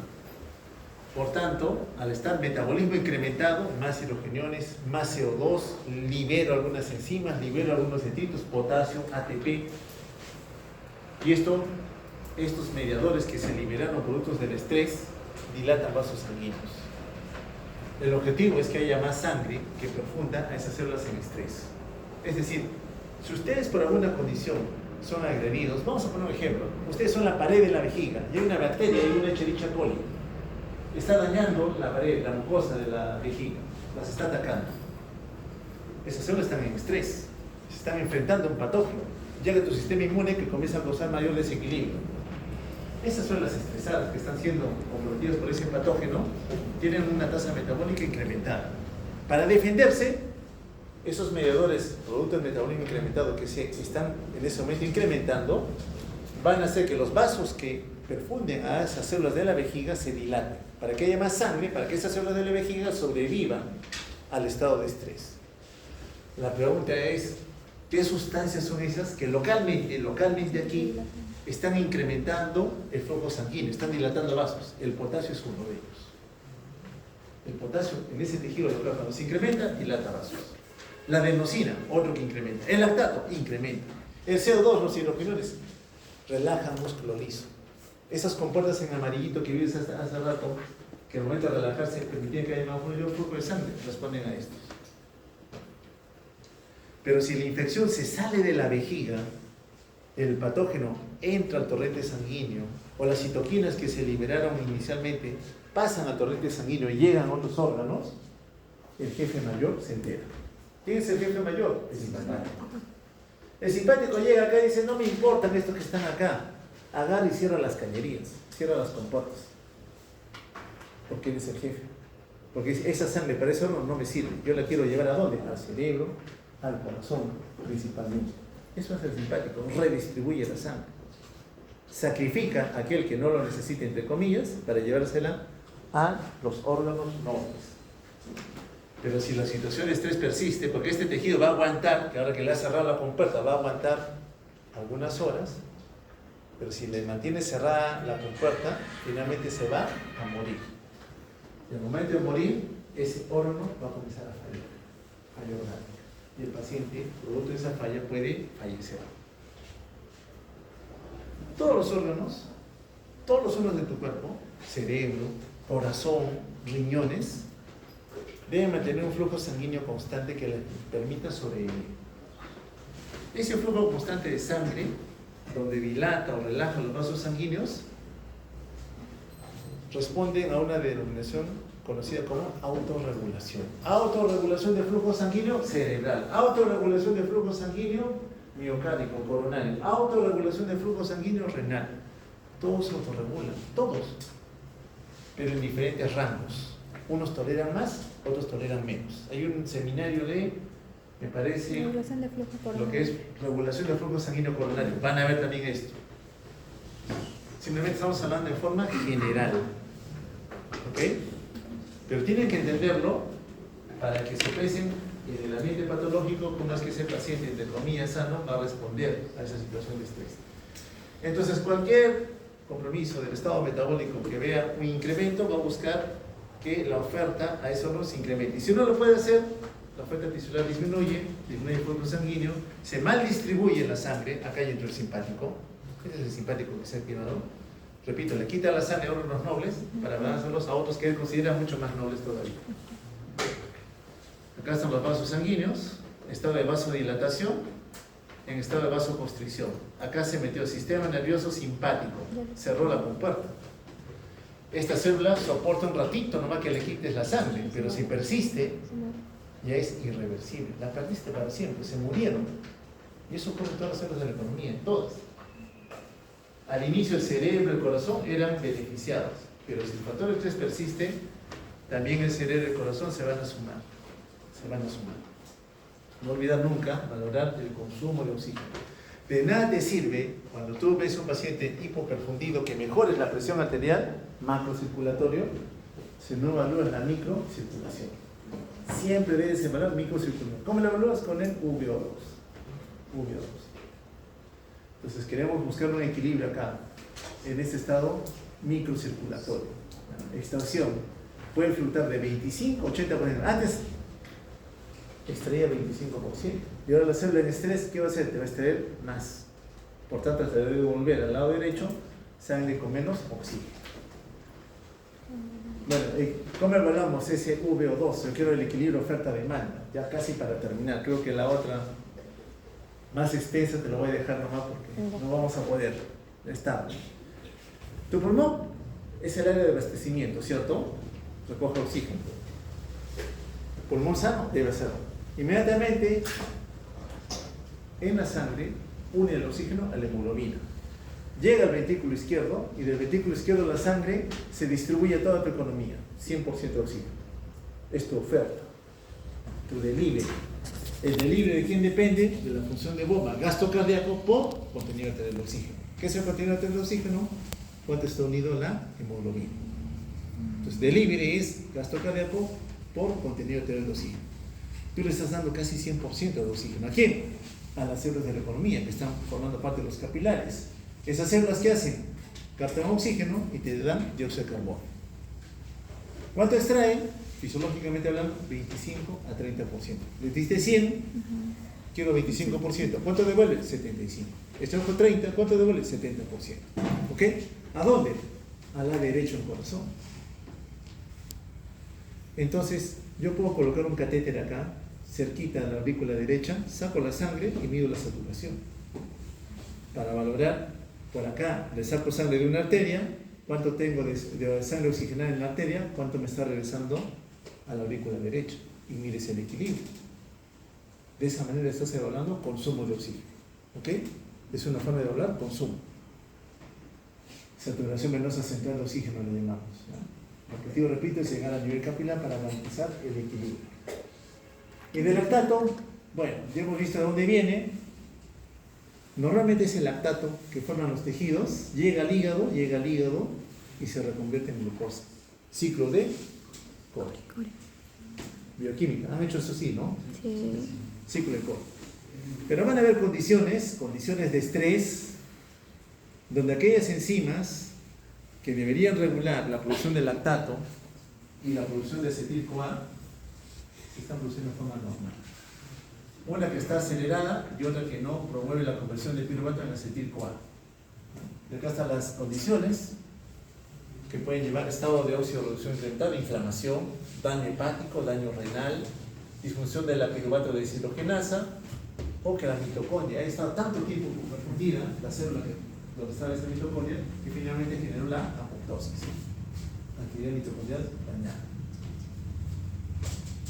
[SPEAKER 1] Por tanto, al estar metabolismo incrementado, más hidrogeniones, más CO2, libero algunas enzimas, libero algunos detritos, potasio, ATP. Y estos mediadores que se liberaron productos del estrés dilatan vasos sanguíneos. El objetivo es que haya más sangre que profunda a esas células en estrés. Es decir, si ustedes por alguna condición son agredidos, vamos a poner un ejemplo, ustedes son la pared de la vejiga y hay una bacteria, hay una Escherichia coli, está dañando la pared, la mucosa de la vejiga, las está atacando. Esas células están en estrés, se están enfrentando a un patógeno, llega tu sistema inmune que comienza a causar mayor desequilibrio. Esas células estresadas que están siendo comprometidas por ese patógeno tienen una tasa metabólica incrementada. Para defenderse, esos mediadores, productos del metabolismo incrementado que se están en ese momento incrementando, van a hacer que los vasos que perfunden a esas células de la vejiga se dilaten, para que haya más sangre, para que esas células de la vejiga sobrevivan al estado de estrés. La pregunta es, ¿qué sustancias son esas que localmente aquí están incrementando el flujo sanguíneo, están dilatando vasos? El potasio es uno de ellos. El potasio en ese tejido local, cuando se incrementa, dilata vasos. La adenosina, otro que incrementa. El lactato, incrementa. El CO2, los hidrogeniones, relajan músculo liso. Esas compuertas en amarillito que vimos hace rato, que al momento de relajarse permitían que haya más flujo de sangre, responden a estos. Pero si la infección se sale de la vejiga, el patógeno entra al torrente sanguíneo, o las citoquinas que se liberaron inicialmente pasan al torrente sanguíneo y llegan a otros órganos, el jefe mayor se entera. ¿Quién es el jefe mayor? El simpático. El simpático llega acá y dice, no me importan estos que están acá. Agarra y cierra las cañerías, cierra las compuertas. Porque él es el jefe. Porque esa sangre para ese órgano no me sirve. Yo la quiero llevar ¿a dónde? Al cerebro, al corazón, principalmente. Eso es el simpático, redistribuye la sangre. Sacrifica a aquel que no lo necesite, entre comillas, para llevársela a los órganos nobles. Pero si la situación de estrés persiste, porque este tejido va a aguantar, que ahora que le ha cerrado la compuerta, va a aguantar algunas horas, pero si le mantiene cerrada la compuerta, finalmente se va a morir. Y al momento de morir, ese órgano va a comenzar a fallar, falla orgánica. Y el paciente, producto de esa falla, puede fallecer. Todos los órganos de tu cuerpo, cerebro, corazón, riñones, deben mantener un flujo sanguíneo constante que les permita sobrevivir. Ese flujo constante de sangre, donde dilata o relaja los vasos sanguíneos, responden a una denominación conocida como autorregulación. Autorregulación de flujo sanguíneo cerebral, autorregulación de flujo sanguíneo miocárdico, coronario, autorregulación de flujo sanguíneo renal. Todos se autorregulan, todos, pero en diferentes rangos. Unos toleran más, otros toleran menos. Hay un seminario de, me parece, lo que es regulación de flujo sanguíneo coronario. Van a ver también esto. Simplemente estamos hablando de forma general. ¿Ok? Pero tienen que entenderlo para que se pesen en el ambiente patológico, como es que ese paciente, entre comillas, sano, va a responder a esa situación de estrés. Entonces, cualquier compromiso del estado metabólico que vea un incremento va a buscar que la oferta a eso no se incremente. Y si uno lo puede hacer, la oferta tisular disminuye el flujo sanguíneo, se mal distribuye la sangre, acá hay entre el simpático, este es el simpático que se ha activado, repito, le quita la sangre a órganos nobles para dárselos a otros que él considera mucho más nobles todavía. Acá están los vasos sanguíneos, estado de vasodilatación, en estado de vasoconstricción. Acá se metió el sistema nervioso simpático, cerró la compuerta. Esta célula soporta un ratito, nomás que le quites la sangre, pero si persiste, ya es irreversible. La perdiste para siempre, se murieron. Y eso ocurre en todas las células de la economía, en todas. Al inicio el cerebro, el corazón eran beneficiados, pero si el factor estrés persiste, también el cerebro y el corazón se van a sumar. Se van a sumar. No olvidar nunca valorar el consumo de oxígeno. De nada te sirve cuando tú ves un paciente hipoperfundido que mejores la presión arterial, macrocirculatorio, si no evalúas la microcirculación. Siempre debes evaluar microcirculación. ¿Cómo lo evalúas? Con el VO2. Entonces queremos buscar un equilibrio acá, en este estado microcirculatorio. Extracción puede fluctuar de 25 a 80%. Antes extraía 25%. Y ahora la célula en estrés, ¿qué va a hacer? Te va a extraer más. Por tanto, te debe devolver al lado derecho sangre con menos oxígeno. Bueno, ¿cómo evaluamos ese VO2? Yo quiero el equilibrio oferta-demanda. Ya casi para terminar. Creo que la otra más extensa te lo voy a dejar nomás porque no vamos a poder estar. Tu pulmón es el área de abastecimiento, ¿cierto? Recoge oxígeno. Pulmón sano debe ser. Inmediatamente en la sangre une el oxígeno a la hemoglobina. Llega al ventrículo izquierdo y del ventrículo izquierdo la sangre se distribuye a toda tu economía, 100% de oxígeno. Es tu oferta, tu delivery. El delivery de quién depende? De la función de bomba, gasto cardíaco por contenido arterial de oxígeno. ¿Qué es el contenido arterial de oxígeno? ¿Cuánto está unido a la hemoglobina? Entonces, delivery es gasto cardíaco por contenido arterial de oxígeno. Tú le estás dando casi 100% de oxígeno. ¿A quién? A las células de la economía que están formando parte de los capilares. Esas células, ¿qué hacen? Captan oxígeno y te dan dióxido de carbono. ¿Cuánto extraen? Fisiológicamente hablando, 25 a 30%. Le diste 100, quiero 25%. ¿Cuánto devuelve? 75. Extraigo 30, ¿cuánto devuelve? 70%. ¿Ok? ¿A dónde? Al lado derecho del corazón. Entonces, yo puedo colocar un catéter acá, cerquita a la aurícula derecha, saco la sangre y mido la saturación. Para valorar, por acá le saco sangre de una arteria, cuánto tengo de sangre oxigenada en la arteria, cuánto me está regresando a la aurícula derecha, y mires el equilibrio. De esa manera estás evaluando consumo de oxígeno. ¿Ok? Es una forma de evaluar consumo. Saturación venosa central de oxígeno le llamamos. El objetivo, repito, es llegar al nivel capilar para garantizar el equilibrio. Y del lactato, bueno, ya hemos visto de dónde viene. Normalmente es el lactato que forman los tejidos, llega al hígado y se reconvierte en glucosa. Ciclo de Cori. Bioquímica, han hecho eso sí, ¿no?
[SPEAKER 2] Sí.
[SPEAKER 1] Ciclo de Cori. Pero van a haber condiciones de estrés, donde aquellas enzimas que deberían regular la producción de lactato y la producción de acetil-CoA se están produciendo de forma normal. Una que está acelerada y otra que no promueve la conversión de piruvato en acetil-CoA. Y acá están las condiciones que pueden llevar a estado de oxidorreducción incrementada, inflamación, daño hepático, daño renal, disfunción de la piruvato de deshidrogenasa, o que la mitocondria ha estado tanto tiempo confundida, la célula donde estaba esta mitocondria, que finalmente generó la apoptosis, actividad mitocondrial dañada.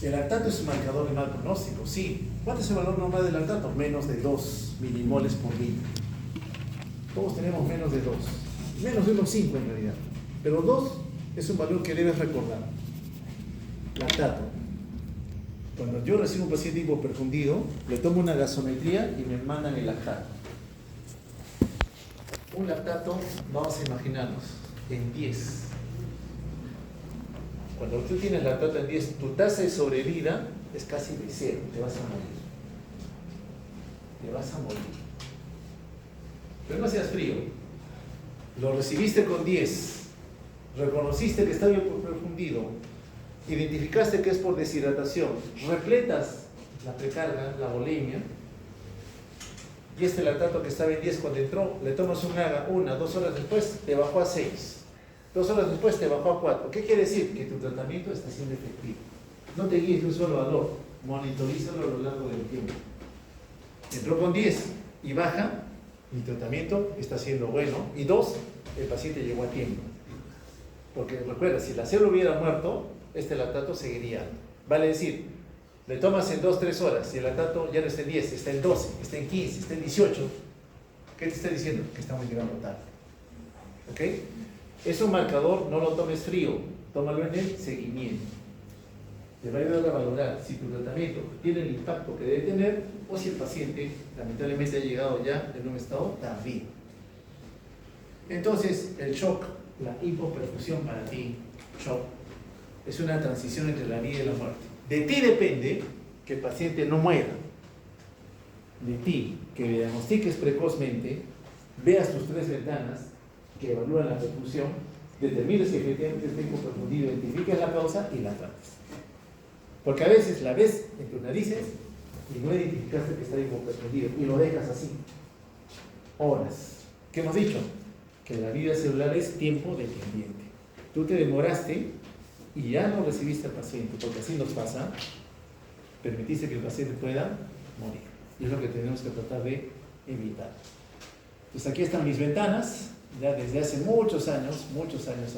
[SPEAKER 1] El lactato es un marcador de mal pronóstico, sí. ¿Cuánto es el valor normal del lactato? Menos de 2 milimoles por litro. Todos tenemos menos de 2. Menos de unos 5 en realidad. Pero 2 es un valor que debes recordar. Lactato. Cuando yo recibo un paciente hipoperfundido, le tomo una gasometría y me mandan el lactato. Un lactato, vamos a imaginarnos, en 10. Cuando tú tienes lactato en 10, tu tasa de sobrevida es casi de 0, te vas a morir. Te vas a morir. Pero no seas frío. Lo recibiste con 10, reconociste que estaba hipoperfundido, identificaste que es por deshidratación, repletas la precarga, la volemia, y este lactato que estaba en 10 cuando entró, le tomas un AGA 1, 2 horas después, te bajó a 6. 2 horas después te bajó a 4. ¿Qué quiere decir? Que tu tratamiento está siendo efectivo. No te guíes de un solo valor, monitorízalo a lo largo del tiempo. Entró con 10 y baja, mi tratamiento está siendo bueno. Y 2, el paciente llegó a tiempo. Porque recuerda, si la célula hubiera muerto, este lactato seguiría alto. Vale decir, le tomas en 2-3 horas y el lactato ya no está en 10, está en 12, está en 15, está en 18. ¿Qué te está diciendo? Que estamos llegando tarde. ¿Ok? Es un marcador, no lo tomes frío, tómalo en el seguimiento. Te va a ayudar a valorar si tu tratamiento tiene el impacto que debe tener o si el paciente lamentablemente ha llegado ya en un estado tardío. Entonces, el shock, la hipoperfusión para ti, shock, es una transición entre la vida y la muerte. De ti depende que el paciente no muera. De ti, que diagnostiques precozmente, veas tus 3 ventanas que evalúan la perfusión, determines que efectivamente está hipoperfundido, identifiques la causa y la trates. Porque a veces la ves en tus narices y no identificaste que está hipoperfundido y lo dejas así. Horas. ¿Qué hemos dicho? Que la vida celular es tiempo dependiente. Tú te demoraste y ya no recibiste al paciente, porque así nos pasa, permitiste que el paciente pueda morir. Y es lo que tenemos que tratar de evitar. Pues aquí están mis ventanas. Ya desde hace muchos años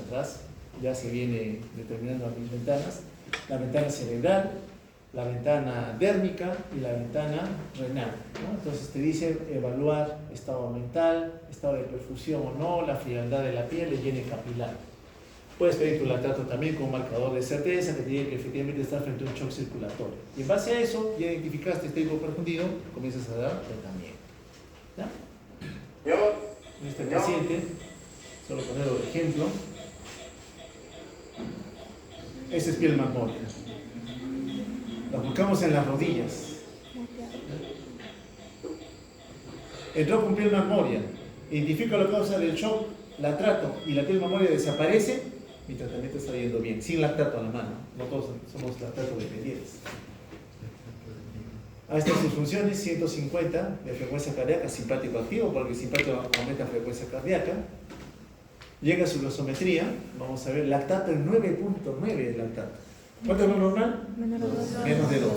[SPEAKER 1] atrás, ya se viene determinando mis ventanas, la ventana cerebral, la ventana dérmica y la ventana renal, ¿no? Entonces te dicen evaluar estado mental, estado de perfusión o no, la frialdad de la piel, el higiene capilar. Puedes pedir tu lactato también con un marcador de certeza que te diga que efectivamente estás frente a un shock circulatorio. Y en base a eso, ya identificaste este hipoperfundido, comienzas a dar tratamiento. ¿Ya? Este paciente, solo ponerlo de ejemplo, esa es piel magnolia. La buscamos en las rodillas. Entró con piel magnolia, identifico la causa del shock, la trato y la piel magnolia desaparece, mi tratamiento está yendo bien, sin lactato a la mano. No todos somos lactato dependientes. Ahí están sus funciones, 150 de frecuencia cardíaca, simpático activo, porque el simpático aumenta frecuencia cardíaca. Llega a su glosometría, vamos a ver, lactato en 9.9 de lactato. ¿Cuánto es lo normal? Menos de 2.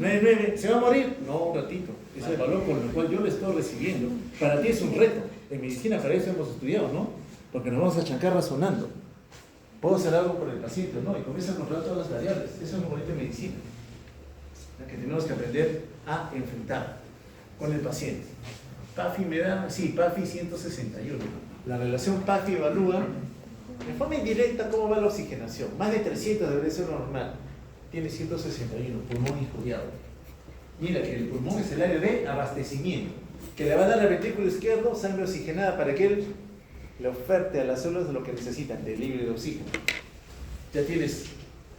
[SPEAKER 1] 9.9, ¿se va a morir? No, un ratito. Ese es el valor por el cual yo le estoy recibiendo. Para ti es un reto. En medicina para eso hemos estudiado, ¿no? Porque nos vamos a chancar razonando. ¿Puedo hacer algo por el paciente o no? Y comienza a controlar todas las variables. Eso es lo bonito en medicina, que tenemos que aprender a enfrentar con el paciente. PAFI me da, sí, PAFI 161. La relación PAFI evalúa de forma indirecta cómo va la oxigenación. Más de 300 debe ser normal. Tiene 161, pulmón injuriado. Mira que el pulmón es el área de abastecimiento, que le va a dar al ventrículo izquierdo sangre oxigenada para que él le oferte a las células de lo que necesitan, de libre de oxígeno. Ya tienes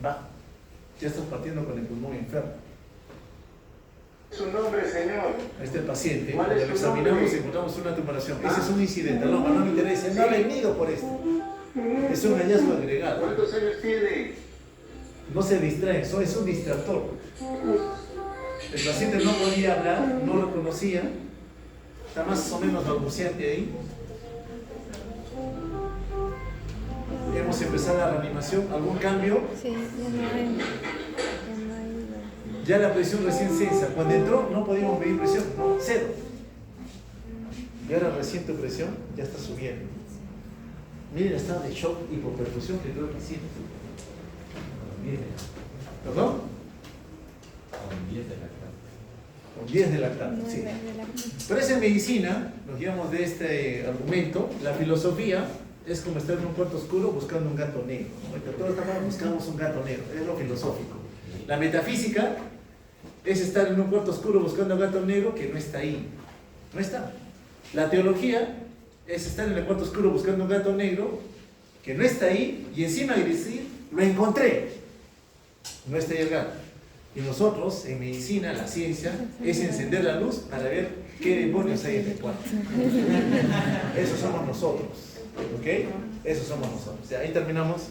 [SPEAKER 1] bajo. Ya estás partiendo con el pulmón enfermo.
[SPEAKER 3] Su nombre, señor.
[SPEAKER 1] Este paciente, cuando lo examinamos, encontramos una tumoración. Ese es un incidentaloma, no me interesa, no ha venido por esto. Es un hallazgo agregado.
[SPEAKER 3] ¿Cuántos años tiene?
[SPEAKER 1] No se distrae, eso es un distractor. El paciente no podía hablar, no lo conocía, está más o menos balbuceante ahí. Hemos empezado la reanimación, ¿algún cambio?
[SPEAKER 2] Sí, ya no hay.
[SPEAKER 1] Ya la presión recién cesa. Cuando entró no podíamos medir presión, no, 0. Y ahora recién tu presión ya está subiendo. Miren el estado de shock y hipoperfusión que tuvo el paciente. Miren. ¿Perdón?
[SPEAKER 4] Con 10 de lactato.
[SPEAKER 1] Con 10 de lactato, sí. Pero es en medicina, nos guiamos de este argumento, la filosofía es como estar en un cuarto oscuro buscando un gato negro, ¿no? Entre todos estamos buscamos un gato negro, es lo filosófico. La metafísica es estar en un cuarto oscuro buscando un gato negro que no está ahí, no está. La teología es estar en el cuarto oscuro buscando un gato negro que no está ahí y encima decir, lo encontré, no está ahí el gato. Y nosotros, en medicina, la ciencia, es encender la luz para ver qué demonios hay en el cuarto. Eso somos nosotros, ¿ok? Eso somos nosotros. O sea, ahí terminamos.